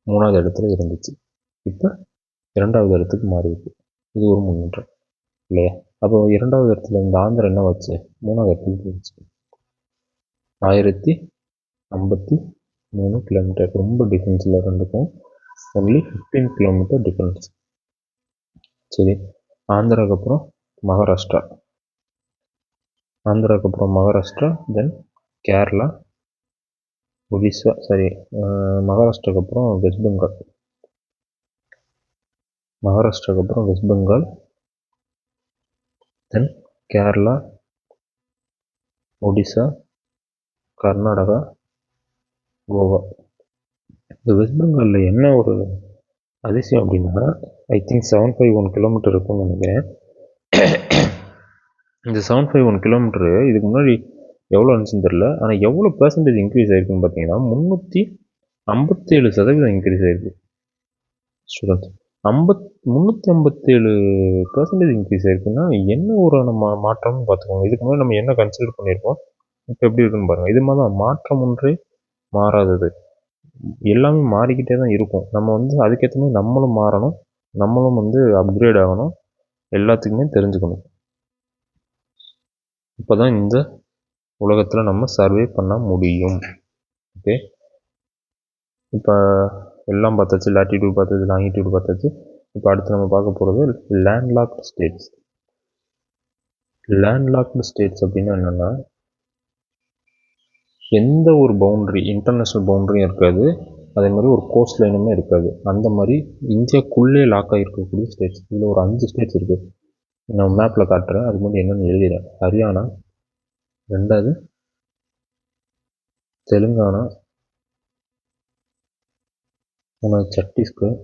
3வது இடத்துல இருந்துச்சு. இப்போ 2வது இடத்துக்கு மாறி இருக்கு. இது ஒரு முன்னேற்றம் இல்லையா? அப்போ 2வது இடத்துல இந்த ஆந்திரா என்ன வச்சு 3வது இடத்துக்கு போச்சு. 1053 கிலோமீட்டர். ரொம்ப டிஃப்ரென்ஸில் ரெண்டுக்கும் ஒன்லி 15 கிலோமீட்டர் டிஃப்ரென்ஸ். சரி, ஆந்திராவுக்கு அப்புறம் மகாராஷ்டிரா, தென் கேரளா, ஒடிசா. சரி, மகாராஷ்டிராவுக்கு அப்புறம் வெஸ்ட் பெங்கால், தென் கேரளா, ஒடிசா, கர்நாடகா, கோவா. இந்த வெஸ்ட் பெங்காலில் என்ன ஒரு அதிசயம் அப்படின்னா ஐ திங்க் 751 கிலோமீட்டர் இருக்கும்னு நினைக்கிறேன். இந்த 751 கிலோமீட்டரு இதுக்கு முன்னாடி எவ்வளோ இருந்துச்சுன்னு தெரில. ஆனால் எவ்வளோ பெர்சன்டேஜ் இன்க்ரீஸ் ஆகிருக்குன்னு பார்த்தீங்கன்னா 357% இன்க்ரீஸ் ஆகிருக்கு ஸ்டூடெண்ட்ஸ். 357% இன்க்ரீஸ் ஆகிருக்குன்னா என்ன ஒரு நம்ம மாற்றம்னு பார்த்துக்கோங்க. இதுக்கு முன்னாடி நம்ம என்ன கன்சிடர் பண்ணியிருக்கோம், இப்போ எப்படி இருக்குன்னு பாருங்கள். இது மாதிரி தான் மாற்றம் ஒன்றே மாறாதது. எல்லாமே மாறிக்கிட்டே தான் இருக்கும். நம்ம அதுக்கேற்ற மாதிரி நம்மளும் மாறணும், நம்மளும் அப்கிரேட் ஆகணும், எல்லாத்துக்குமே தெரிஞ்சுக்கணும். இப்போ தான் இந்த உலகத்தில் நம்ம சர்வே பண்ண முடியும். ஓகே, இப்போ எல்லாம் பார்த்தாச்சு, லாட்டிடியூட் பார்த்தாச்சு, லாங்கிடியூட் பார்த்தாச்சு. இப்போ அடுத்து நம்ம பார்க்க போகிறது லேண்ட்லாக்டு ஸ்டேட்ஸ். லேண்ட்லாக்டு ஸ்டேட்ஸ் அப்படின்னா என்னென்னா, எந்த ஒரு பவுண்ட்ரி, இன்டர்நேஷ்னல் பவுண்ட்ரியும் இருக்காது, அதே மாதிரி ஒரு கோஸ்ட் லைனுமே இருக்காது. அந்த மாதிரி இந்தியாவுக்குள்ளே லாக் ஆகிருக்கக்கூடிய ஸ்டேட்ஸ். இதில் ஒரு 5 ஸ்டேட்ஸ் இருக்குது. நான் மேப்பில் காட்டுறேன், அது மட்டும் என்னென்னு எழுதிடுறேன். ஹரியானா, 2வது தெலுங்கானா, 3வது சத்தீஸ்கர்,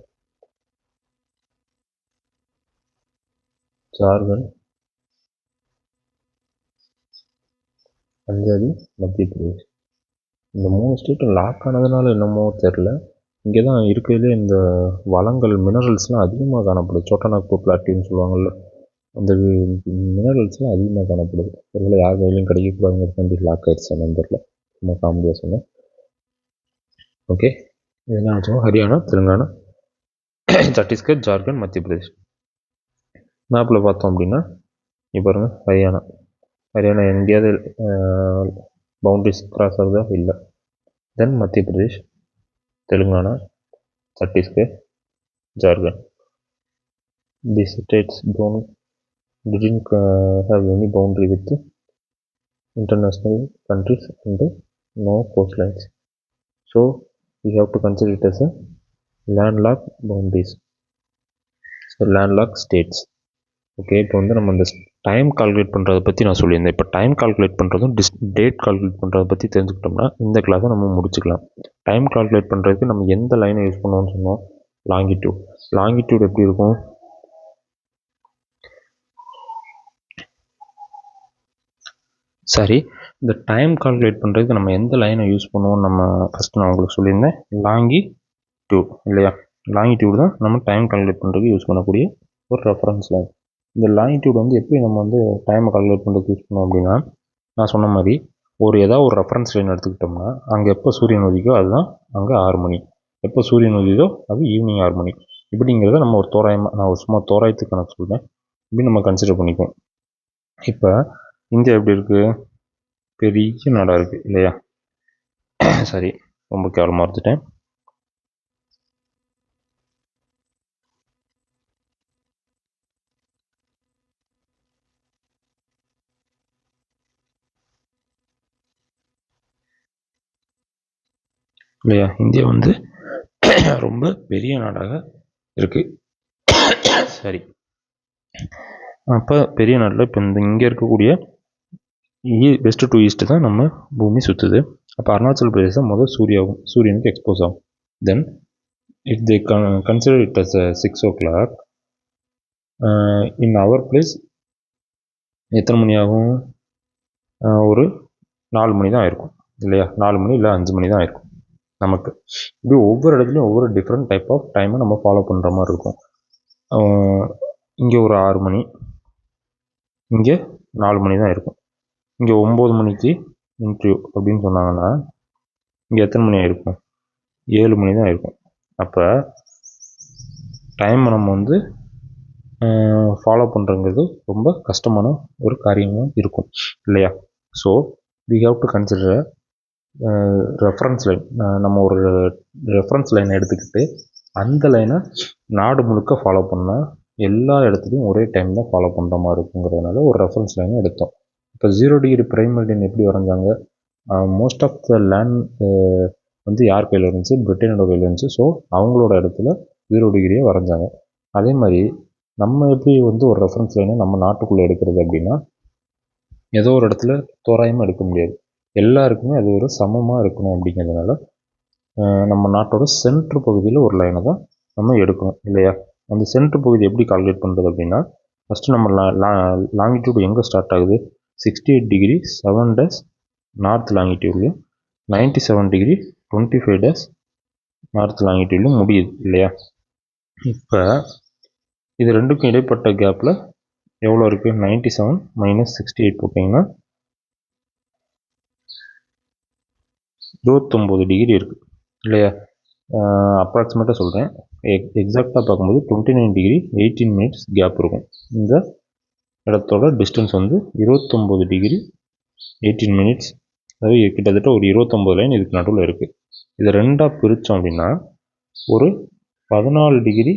ஜார்க்கண்ட், 5வது மத்திய பிரதேஷ். இந்த 3 ஸ்டேட்டும் லாக் ஆனதுனால என்னமோ தெரில, இங்கே தான் இருக்கிறதுலே இந்த வளங்கள், மினரல்ஸ்லாம் அதிகமாக காணப்படுது. சோட்டாநாக்பூர் பிளாட்டியூன்னு சொல்லுவாங்கள்ல, அந்த மினரல்ஸ்லாம் அதிகமாக காணப்படுது. ஒருவேளை யார் கையிலையும் கிடைக்கக்கூடாதுங்கிறது லாக் ஆகிடுச்சு என்னன்னு தெரில, ரொம்ப காமெடியாக சொன்னேன். ஓகே, இதெல்லாம் வச்சுக்கோங்க. ஹரியானா, தெலுங்கானா, சத்தீஸ்கர், ஜார்க்கண்ட், மத்திய பிரதேஷ். மேப்பில் பார்த்தோம் அப்படின்னா இப்போ பாருங்கள், ஹரியானா எங்கேயாவது பவுண்ட்ரிஸ் கிராஸ் ஆகுதா? இல்லை. தென் மத்திய Pradesh, Telangana, Chhattisgarh, Jharkhand. These states didn't have any boundary with international countries and no coastlines. So we have to consider it as a landlocked boundaries. So landlocked states. Okay, இப்போ நம்ம இந்த டைம் கால்குலேட் பண்ணுறதை பற்றி நான் சொல்லியிருந்தேன். இப்போ டைம் கால்குலேட் பண்ணுறதும் டேட் கால்குலேட் பண்ணுறதை பற்றி தெரிஞ்சுக்கிட்டோம்னா இந்த கிளாஸை நம்ம முடிச்சுக்கலாம். டைம் கால்குலேட் பண்ணுறதுக்கு நம்ம எந்த லைனை யூஸ் பண்ணுவோம்னு சொன்னோம்? லாங்கிடியூட். லாங்கிடியூட் எப்படி இருக்கும்? சரி, இந்த டைம் கால்குலேட் பண்ணுறதுக்கு நம்ம எந்த லைனை யூஸ் பண்ணுவோம்? நம்ம ஃபஸ்ட்டு நான் உங்களுக்கு சொல்லியிருந்தேன், லாங்கிடியூட் இல்லையா? லாங்கிடியூட் தான் நம்ம டைம் கால்குலேட் பண்ணுறதுக்கு யூஸ் பண்ணக்கூடிய ஒரு ரெஃபரன்ஸ் லைன். இந்த லாங்கிடியூட் எப்படி நம்ம டைமை கால்குலேட் பண்ணுறதுக்கு யூஸ் பண்ணுவோம் அப்படின்னா, நான் சொன்ன மாதிரி ஏதாவது ஒரு ரெஃபரன்ஸ் லைன் எடுத்துக்கிட்டோம்னா அங்கே எப்போ சூரியன் உதிக்கோ அதுதான் அங்கே 6 மணி, எப்போ சூரியன் உதிதோ அது ஈவினிங் 6 மணி. இப்படிங்கிறத நம்ம ஒரு தோராயமாக, நான் ஒரு சும்மா தோராயத்துக்கு கணக்கு சொல்கிறேன், இப்படி நம்ம கன்சிடர் பண்ணிக்குவோம். இப்போ இந்தியா எப்படி இருக்குது? பெரிய நாடாக இருக்குது இல்லையா? சரி, ரொம்ப கேவலமாக இருந்துட்டேன். இல்லையா? இந்தியா ரொம்ப பெரிய நாடாக இருக்குது. சரி, அப்போ பெரிய நாட்டில் இப்போ இங்கே இருக்கக்கூடிய வெஸ்ட் டு ஈஸ்ட் தான் நம்ம பூமி சுற்றுது. அப்போ அருணாச்சல் பிரதேசம் சூரியனுக்கு எக்ஸ்போஸ் ஆகும். Then if they consider it as 6 o'clock in our place எத்தனை மணி ஆகும்? ஒரு 4 மணி தான் இருக்கும் இல்லையா? 4 மணி இல்லை 5 மணி தான் இருக்கும் நமக்கு. இப்படி ஒவ்வொரு இடத்துலையும் ஒவ்வொரு டிஃப்ரெண்ட் டைப் ஆஃப் டைமை நம்ம ஃபாலோ பண்ணுற மாதிரி இருக்கும். இங்கே ஒரு 6 மணி, இங்கே 4 மணி தான் இருக்கும். இங்கே 9 மணிக்கு இன்டர்வியூ அப்படின்னு சொன்னாங்கன்னா இங்கே எத்தனை மணி ஆகிருக்கும்? 7 மணி தான் இருக்கும். அப்போ டைமை நம்ம ஃபாலோ பண்ணுறங்கிறது ரொம்ப கஷ்டமான ஒரு காரியமாக இருக்கும் இல்லையா? So we have to consider reference line. நம்ம ஒரு ரெஃபரன்ஸ் லைனை எடுத்துக்கிட்டு அந்த லைனை நாடு முழுக்க ஃபாலோ பண்ணால் எல்லா இடத்துலையும் ஒரே டைம் தான் ஃபாலோ பண்ணுற மாதிரி இருக்குங்கிறதுனால ஒரு ரெஃபரன்ஸ் லைனை எடுத்தோம். இப்போ 0 டிகிரி பிரைம் மெரிடியன் எப்படி வரைஞ்சாங்க? மோஸ்ட் ஆஃப் த லேண்ட் யார் கையில் இருந்துச்சு? பிரிட்டனோட கையில் இருந்துச்சு. ஸோ அவங்களோட இடத்துல 0 டிகிரியை வரைஞ்சாங்க. அதே மாதிரி நம்ம எப்படி ஒரு ரெஃபரன்ஸ் லைனை நம்ம நாட்டுக்குள்ளே எடுக்கிறது அப்படின்னா, ஏதோ ஒரு இடத்துல தோராயமாக எடுக்க முடியாது, எல்லாருக்குமே அது ஒரு சமமாக இருக்கணும். அப்படிங்கிறதுனால நம்ம நாட்டோட சென்ட்ரு பகுதியில் ஒரு லைனை தான் நம்ம எடுக்கணும் இல்லையா? அந்த சென்ட்ரு பகுதி எப்படி கால்குலேட் பண்ணுறது அப்படின்னா, ஃபஸ்ட்டு நம்ம லாங்கிடியூட் எங்கே ஸ்டார்ட் ஆகுது, 68 டிகிரி 7 டேஸ் நார்த் லாங்கிடியூட்லையும் 97 டிகிரி 25 டேஸ் நார்த் லாங்கிடியூட்லையும் முடியுது இல்லையா. இப்போ இது ரெண்டுக்கும் இடைப்பட்ட கேப்பில் எவ்வளோ இருக்குது, 97 - 68 போட்டிங்கன்னா 29 டிகிரி இருக்குது இல்லையா. அப்ராக்சிமேட்டாக சொல்கிறேன், எக்ஸாக்டாக பார்க்கும்போது 29 டிகிரி 18 மினிட்ஸ் கேப் இருக்கும். இந்த இடத்தோட டிஸ்டன்ஸ் வந்து 29 டிகிரி 18 மினிட்ஸ், அதாவது கிட்டத்தட்ட ஒரு 29 லைன் இதுக்கு நடுவில் இருக்குது. இதை ரெண்டாக பிரித்தோம் அப்படின்னா ஒரு 14 டிகிரி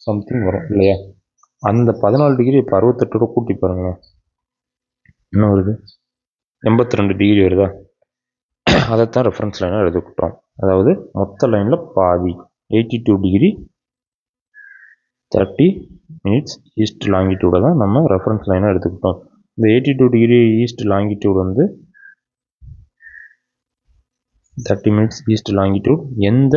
சம்திங் வரும் இல்லையா. அந்த 14 டிகிரி இப்போ 68 கூட்டி பாருங்களேன், என்ன வருது, 82 டிகிரி வருதா. அதைத்தான் ரெஃபரன்ஸ் லைனாக எடுத்துக்கிட்டோம். அதாவது மொத்த லைனில் பாதி 82 டிகிரி 30 மினிட்ஸ் ஈஸ்ட் லாங்கிடியூடை தான் நம்ம ரெஃபரன்ஸ் லைனாக எடுத்துக்கிட்டோம். இந்த 82 டிகிரி ஈஸ்ட் லாங்கிடியூட் வந்து 30 மினிட்ஸ் ஈஸ்ட் லாங்கிடியூட் எந்த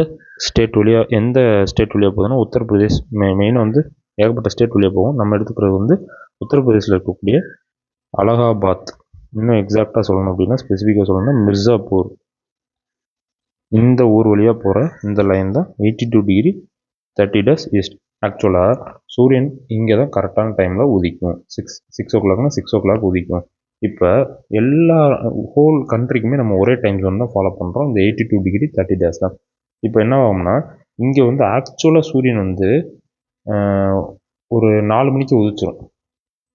ஸ்டேட் வழியாக போகுதுன்னா உத்தரப்பிரதேஷ். மெயினாக வந்து ஏகப்பட்ட ஸ்டேட் வழியாக போகும். நம்ம எடுத்துக்கிறது வந்து உத்தரப்பிரதேசில் இருக்கக்கூடிய அலகாபாத், இன்னும் எக்ஸாக்டாக சொல்லணும் அப்படின்னா ஸ்பெசிஃபிக்காக சொல்லணும்னா மிர்சாப்பூர், இந்த ஊர் வழியாக போகிற இந்த லைன் தான் 82 டிகிரி 30 டேஸ் ஈஸ்ட். ஆக்சுவலாக சூரியன் இங்கே தான் கரெக்டான டைமில் உதிக்கும். 6 o'clockனா 6 o'clock உதிக்கும். இப்போ எல்லா ஹோல் கண்ட்ரிக்குமே நம்ம ஒரே டைம் ஜோன் தான் ஃபாலோ பண்ணுறோம், இந்த 82 டிகிரி 30 டேஸ் தான். இப்போ என்ன ஆகும்னா இங்கே வந்து ஆக்சுவலாக சூரியன் வந்து ஒரு 4 மணிக்கு உதிச்சிடும்.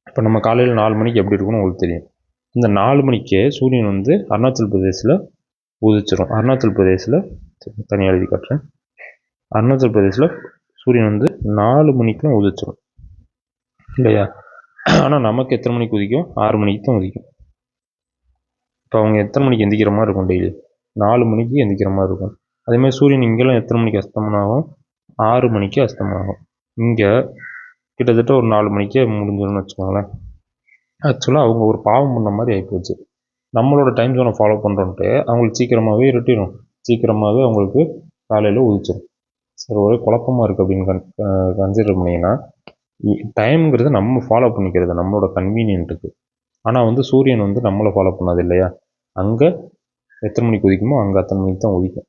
இப்போ நம்ம காலையில் 4 மணிக்கு எப்படி இருக்குன்னு உங்களுக்கு தெரியும். இந்த 4 மணிக்கே சூரியன் வந்து அருணாச்சல் பிரதேசில் உதிச்சிடும். அருணாச்சல் பிரதேசில் தனியாக எழுதி காட்டுறேன். அருணாச்சல் பிரதேசில் சூரியன் வந்து 4 மணிக்கெலாம் உதிச்சிடும் இல்லையா. ஆனால் நமக்கு எத்தனை மணிக்கு உதிக்கும், 6 மணிக்கு தான் உதிக்கும். இப்போ அவங்க எத்தனை மணிக்கு எந்திக்கிற மாதிரி இருக்கும், டெய்லி 4 மணிக்கு எந்திக்கிற மாதிரி இருக்கும். அதேமாதிரி சூரியன் இங்கெல்லாம் எத்தனை மணிக்கு அஸ்தமனம் ஆகும், 6 மணிக்கு அஸ்தமனம் ஆகும். இங்கே கிட்டத்தட்ட ஒரு 4 மணிக்கே முடிஞ்சிடும்னு வச்சுக்கோங்களேன். ஆக்சுவலாக அவங்க ஒரு பாவம் பண்ண மாதிரி ஆகிப்போச்சு. நம்மளோட டைம் ஜோனை ஃபாலோ பண்ணுறோன்ட்டு அவங்களுக்கு சீக்கிரமாகவே இருட்டிடும், சீக்கிரமாகவே அவங்களுக்கு காலையில் உதிச்சிடும். சரி, ஒரே குழப்பமாக இருக்குது அப்படின்னு கன்சிடர் பண்ணிங்கன்னா டைம்ங்கிறது நம்ம ஃபாலோ பண்ணிக்கிறது நம்மளோட கன்வீனியன்ட்டுக்கு. ஆனால் வந்து சூரியன் வந்து நம்மளை ஃபாலோ பண்ணாது இல்லையா. அங்கே எத்தனை மணிக்கு உதிக்குமோ அங்கே அத்தனை மணிக்கு தான் உதிக்கும்.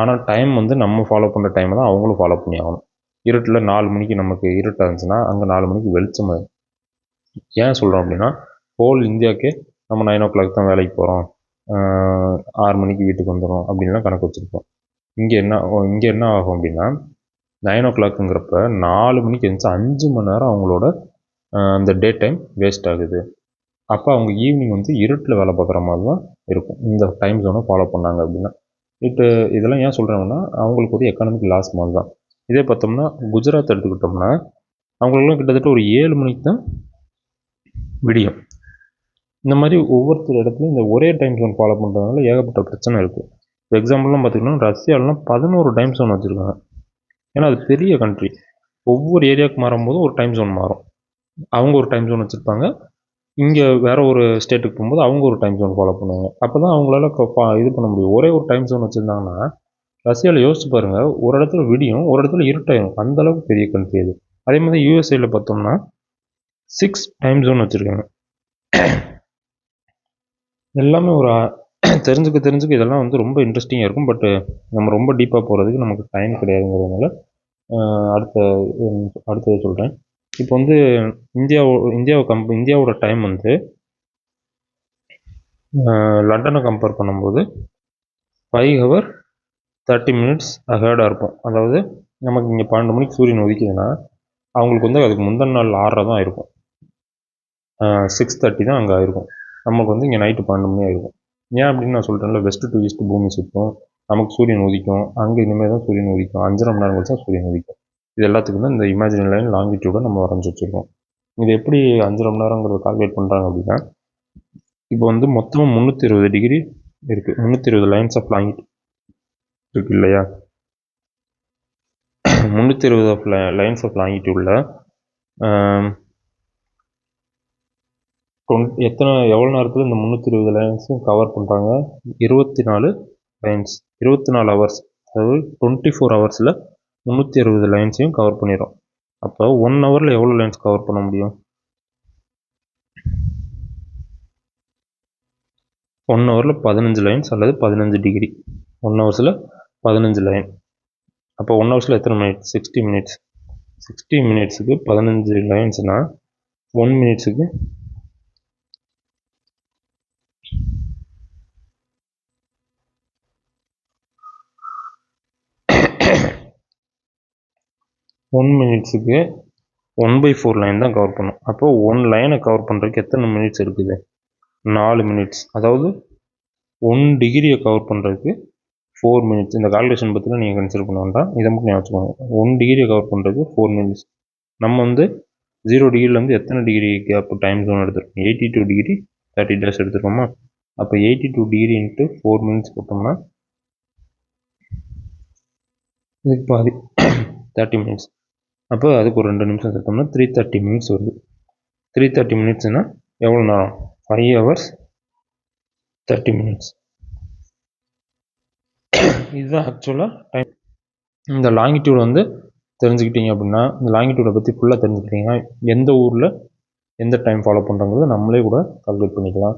ஆனால் டைம் வந்து நம்ம ஃபாலோ பண்ணுற டைமை தான் அவங்களும் ஃபாலோ பண்ணி ஆகணும். இருட்டில் 4 மணிக்கு நமக்கு இருட்டாக இருந்துச்சுன்னா அங்கே 4 மணிக்கு வெளிச்சமாக. ஏன் சொல்கிறோம் அப்படின்னா ஹோல் இந்தியாவுக்கே நம்ம 9 o'clock தான் வேலைக்கு போகிறோம், 6 மணிக்கு வீட்டுக்கு வந்துடும் அப்படின்லாம் கணக்கு வச்சுருப்போம். இங்கே என்ன ஆகும் அப்படின்னா 9 o'clockங்கிறப்ப 4 மணிக்கு எழுந்துச்சு 5 மணி நேரம் அவங்களோட அந்த டே டைம் வேஸ்ட் ஆகுது. அப்போ அவங்க ஈவினிங் வந்து இருட்டில் வேலை பார்க்குற மாதிரி தான் இருக்கும் இந்த டைம் ஜோனை ஃபாலோ பண்ணாங்க அப்படின்னா. இப்போ இதெல்லாம் ஏன் சொல்கிறாங்கன்னா அவங்களுக்கு ஒரு எக்கானமிக் லாஸ் மாதிரி தான். இதே பார்த்தோம்னா குஜராத் எடுத்துக்கிட்டோம்னா அவங்களுக்குலாம் கிட்டத்தட்ட ஒரு 7 மணிக்கு தான் விடியும். இந்த மாதிரி ஒவ்வொருத்தர் இடத்துலையும் இந்த ஒரே டைம் ஜோன் ஃபாலோ பண்ணுறதுனால ஏகப்பட்ட பிரச்சனை இருக்குது. இப்போ எக்ஸாம்பிள்லாம் பார்த்திங்கன்னா ரஷ்யாவிலாம் 11 டைம் ஜோன் வச்சுருக்காங்க. ஏன்னா அது பெரிய கண்ட்ரி, ஒவ்வொரு ஏரியாவுக்கு மாறும்போது ஒரு டைம் ஜோன் மாறும். அவங்க ஒரு டைம் ஜோன் வச்சுருப்பாங்க, இங்கே வேறு ஒரு ஸ்டேட்டுக்கு போகும்போது அவங்க ஒரு டைம் ஜோன் ஃபாலோ பண்ணுவாங்க. அப்போ தான் அவங்களால இது பண்ண முடியும். ஒரே ஒரு டைம் ஜோன் வச்சுருந்தாங்கன்னா ரஷ்யாவில் யோசிச்சு பாருங்கள், ஒரு இடத்துல விடியும் ஒரு இடத்துல இருட்டாயிடும், அந்தளவுக்கு பெரிய கண்ட்ரி அது. அதே மாதிரி யூஎஸ்ஏல பார்த்தோம்னா 6 டைம் ஜோன் வச்சுருக்காங்க. எல்லாமே ஒரு தெரிஞ்சுக்க இதெல்லாம் வந்து ரொம்ப இன்ட்ரெஸ்டிங்காக இருக்கும். பட்டு நம்ம ரொம்ப டீப்பாக போகிறதுக்கு நமக்கு டைம் கிடையாதுங்கிறதுனால அடுத்தது சொல்கிறேன். இப்போ வந்து இந்தியாவோட டைம் வந்து லண்டனை கம்பேர் பண்ணும்போது 5 hours 30 minutes அஹேடாக இருக்கும். அதாவது நமக்கு இங்கே 12 மணிக்கு சூரியன் உதிக்குதுன்னா அவங்களுக்கு வந்து அதுக்கு முந்தின நாள் 6:30 தான் இருக்கும், 6:30 தான் அங்கே ஆயிருக்கும். நமக்கு வந்து இங்கே நைட்டு 12 மணி ஆயிருக்கும். ஏன் அப்படின்னு நான் சொல்கிறேன்ல, வெஸ்ட் டு ஈஸ்ட் பூமி சுற்றும், நமக்கு சூரியன் உதிக்கும், அங்கே இனிமேல் தான் சூரியன் உதிக்கும், 5.5 மணி நேரம் கழிச்சு தான் சூரியன் உதிக்கும். இது எல்லாத்துக்கும் தான் இந்த இமேஜினரி லைன் லாங்கிடியூடை நம்ம வரைஞ்சி வச்சுருக்கோம். இது எப்படி 5.5 மணி நேரங்கிறத கால்குலேட் பண்ணுறாங்க அப்படின்னா, இப்போ வந்து மொத்தமாக 320 டிகிரி இருக்குது, 320 லைன்ஸ் ஆஃப் லாங்கிடியூட் இருக்குது இல்லையா. 320 லைன்ஸ் ஆஃப் லாங்கிடியூடில் எவ்வளோ நேரத்தில் இந்த 320 லைன்ஸும் கவர் பண்ணுறாங்க, 24 லைன்ஸ், 24 ஹவர்ஸ், அதாவது 24 ஹவர்ஸில் 360 லைன்ஸையும் கவர் பண்ணிடும். அப்போ 1 ஹவரில் எவ்வளோ லைன்ஸ் கவர் பண்ண முடியும், 1 ஹவரில் 15 லைன்ஸ் அல்லது 15 டிகிரி. 1 ஹவர்ஸில் 15 லைன். அப்போ 1 ஹவர்ஸில் எத்தனை மினிட்ஸ்? 60 மினிட்ஸ். 60 மினிட்ஸுக்கு 15 லைன்ஸ்னால் 1 மினிட்ஸுக்கு 1/4 லைன் தான் கவர் பண்ணும். அப்போது 1 லைனை கவர் பண்ணுறதுக்கு எத்தனை மினிட்ஸ் இருக்குது? 4 மினிட்ஸ். அதாவது 1 டிகிரியை கவர் பண்ணுறதுக்கு 4 மினிட்ஸ். இந்த கால்குலேஷன் பற்றிலாம் நீங்கள் கன்சிடர் பண்ண வேண்டாம், இதை மட்டும் ஞாபகம் வச்சுக்கோங்க. 1 டிகிரியை கவர் பண்ணுறதுக்கு 4 மினிட்ஸ். நம்ம வந்து 0 டிகிரிலேருந்து எத்தனை டிகிரி கேப் டைம் ஜோன் எடுத்துருக்கோம்? 82 டிகிரி 30 டேஸ் எடுத்துருக்கோமா? அப்போ 82 டிகிரி இன்ட்டு 4 மினிட்ஸ் போட்டோம்னா இதுக்கு பாதி 30 மினிட்ஸ். அப்போ அதுக்கு ஒரு 2 நிமிஷம் சேர்த்தோம்னா 330 மினிட்ஸ் வருது. 330 மினிட்ஸ்னால் எவ்வளோ நேரம்? 5 hours 30 மினிட்ஸ். இதுதான் ஆக்சுவலாக டைம். இந்த லாங்கிடியூட் வந்து தெரிஞ்சுக்கிட்டீங்க அப்படின்னா, இந்த லாங்கிடியூடை பற்றி ஃபுல்லாக தெரிஞ்சுக்கிட்டீங்கன்னா எந்த ஊரில் எந்த டைம் ஃபாலோ பண்ணுறங்கிறது நம்மளே கூட கால்குலேட் பண்ணிக்கலாம்.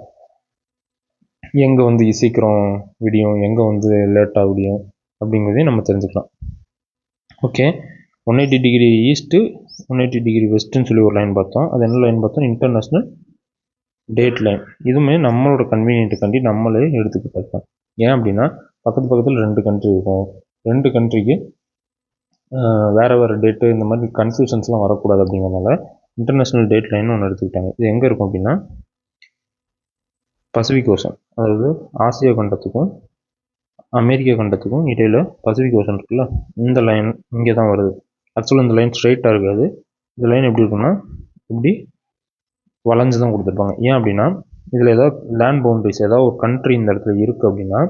எங்கே வந்து சீக்கிரம் விடியும், எங்கே வந்து லேட்டாக விடியும் அப்படிங்கிறதையும் நம்ம தெரிஞ்சுக்கலாம். ஓகே, 180 டிகிரி ஈஸ்ட்டு 180 டிகிரி வெஸ்ட்டுன்னு சொல்லி ஒரு லைன் பார்த்தோம். அது என்ன லைன் பார்த்தோம்? International date line. இதுவுமே நம்மளோட கன்வீனியன்ட்டுக்காண்டி நம்மளே எடுத்துக்கிட்டது தான். ஏன் அப்படின்னா பக்கத்தில் 2 கண்ட்ரி இருக்கும். 2 கண்ட்ரிக்கு வேறு டேட்டு இந்த மாதிரி கன்ஃபியூஷன்ஸ்லாம் வரக்கூடாது அப்படிங்கிறதுனால இன்டர்நேஷ்னல் டேட் லைன் ஒன்று எடுத்துக்கிட்டாங்க. இது எங்கே இருக்கும் அப்படின்னா பசிபிக் ஓஷன், அதாவது ஆசிய கண்டத்துக்கும் அமெரிக்க கண்டத்துக்கும் இடையில் பசிபிக் ஓஷன் இருக்குல்ல, இந்த லைன் இங்கே தான் வருது. ஆக்சுவலாக இந்த லைன் ஸ்ட்ரெயிட்டாக இருக்காது. இந்த லைன் எப்படி இருக்குன்னா இப்படி வளைஞ்சு தான் கொடுத்துருப்பாங்க. ஏன் அப்படின்னா இதில் ஏதாவது லேண்ட் பவுண்ட்ரிஸ், ஏதாவது ஒரு கண்ட்ரி இந்த இடத்துல இருக்குது அப்படின்னா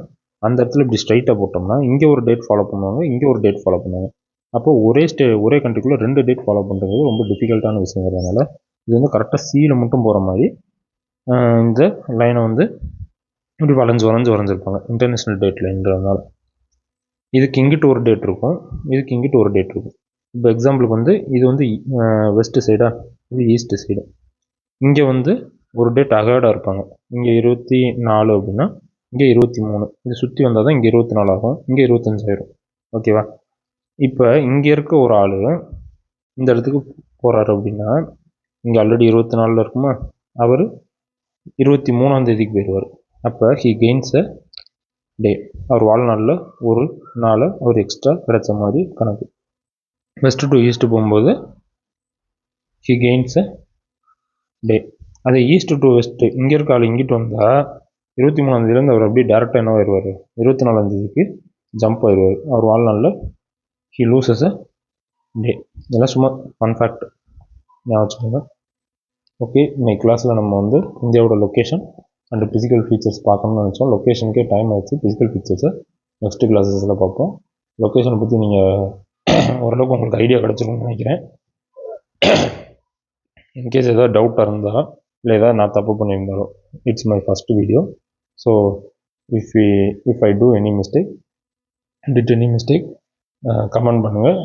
அந்த இடத்துல இப்படி ஸ்ட்ரைட்டாக போட்டோம்னா இங்கே ஒரு டேட் ஃபாலோ பண்ணுவாங்க, இங்கே ஒரு டேட் ஃபாலோ பண்ணுவாங்க. அப்போது ஒரே கண்ட்ரிக்குள்ளே 2 டேட் ஃபாலோ பண்ணுறது ரொம்ப டிஃபிகல்ட்டான விஷயங்கிறதுனால இது வந்து கரெக்டாக சீல மட்டும் போகிற மாதிரி இந்த லைனை வந்து இப்படி வரைஞ்சிருப்பாங்க இன்டர்நேஷ்னல் டேட் லைன்றதுனால. இதுக்கு இங்கிட்டு ஒரு டேட் இருக்கும், இதுக்கு இங்கிட்டு ஒரு டேட் இருக்கும். இப்போ எக்ஸாம்பிளுக்கு வந்து இது வந்து வெஸ்ட்டு சைடா, இது ஈஸ்ட்டு சைடு. இங்கே வந்து ஒரு டேட் அகேடாக இருப்பாங்க. இங்கே 24 அப்படின்னா இங்கே 23. இது சுற்றி வந்தால் தான் இங்கே 24 ஆகும், இங்கே 25 ஆயிரும். ஓகேவா? இப்போ இங்கே இருக்க ஒரு ஆள் இந்த இடத்துக்கு போகிறாரு அப்படின்னா இங்கே ஆல்ரெடி 24 இருக்குமா, அவர் 23ஆம் தேதிக்கு போயிடுவார். அப்போ ஹி கெயின்ஸ் அ டே. அவர் வாழ்நாளில் ஒரு நாளை அவர் எக்ஸ்ட்ரா கிடைச்ச மாதிரி கணக்கு. வெஸ்ட்டு டு ஈஸ்ட்டு போகும்போது ஹி கெயின்ஸ் அ டே. அதே ஈஸ்ட்டு டு வெஸ்ட்டு இங்கே இருக்க ஆள் இங்கிட்டு வந்தால் 23ஆம் தேதியிலேருந்து அவர் அப்படியே டேரெக்டாக என்ன ஆயிடுவார்? 24ஆம் தேதிக்கு ஜம்ப் ஆயிடுவார். அவர் வாழ்நாளில் ஹி லூசஸ் அ டே. இதெல்லாம் சும்மா ஃபன் ஃபேக்ட் ஞாபகம் வச்சுக்கோங்க. ஓகே, இன்னைக்கு கிளாஸில் நம்ம வந்து இந்தியாவோட லொக்கேஷன் அண்ட் ஃபிசிக்கல் ஃபீச்சர்ஸ் பார்க்கணும்னு நினச்சோம். லொக்கேஷனுக்கே டைம் ஆகிடுச்சு. ஃபிசிக்கல் ஃபீச்சர்ஸை நெக்ஸ்ட்டு கிளாஸஸில் பார்ப்போம். லொக்கேஷனை பற்றி நீங்கள் ஓரளவுக்கு உங்களுக்கு ஐடியா கிடச்சிருக்குன்னு நினைக்கிறேன். இன்கேஸ் ஏதாவது டவுட்டாக இருந்தால் இல்லை ஏதாவது நான் தப்பு பண்ணியிருந்தாலும் it's my first video. So if I do any mistake comment பண்ணுங்கள்.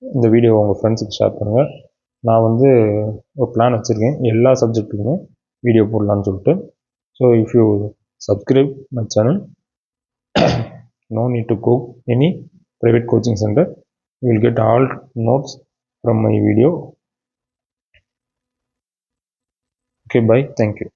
இந்த வீடியோ உங்கள் ஃப்ரெண்ட்ஸுக்கு ஷேர் பண்ணுங்கள். நான் வந்து ஒரு பிளான் வச்சுருக்கேன், எல்லா சப்ஜெக்ட்டுக்குமே வீடியோ போடலான்னு சொல்லிட்டு. So if you subscribe my channel, no need to go any private coaching center. You will get all notes from my video. Okay, bye. Thank you.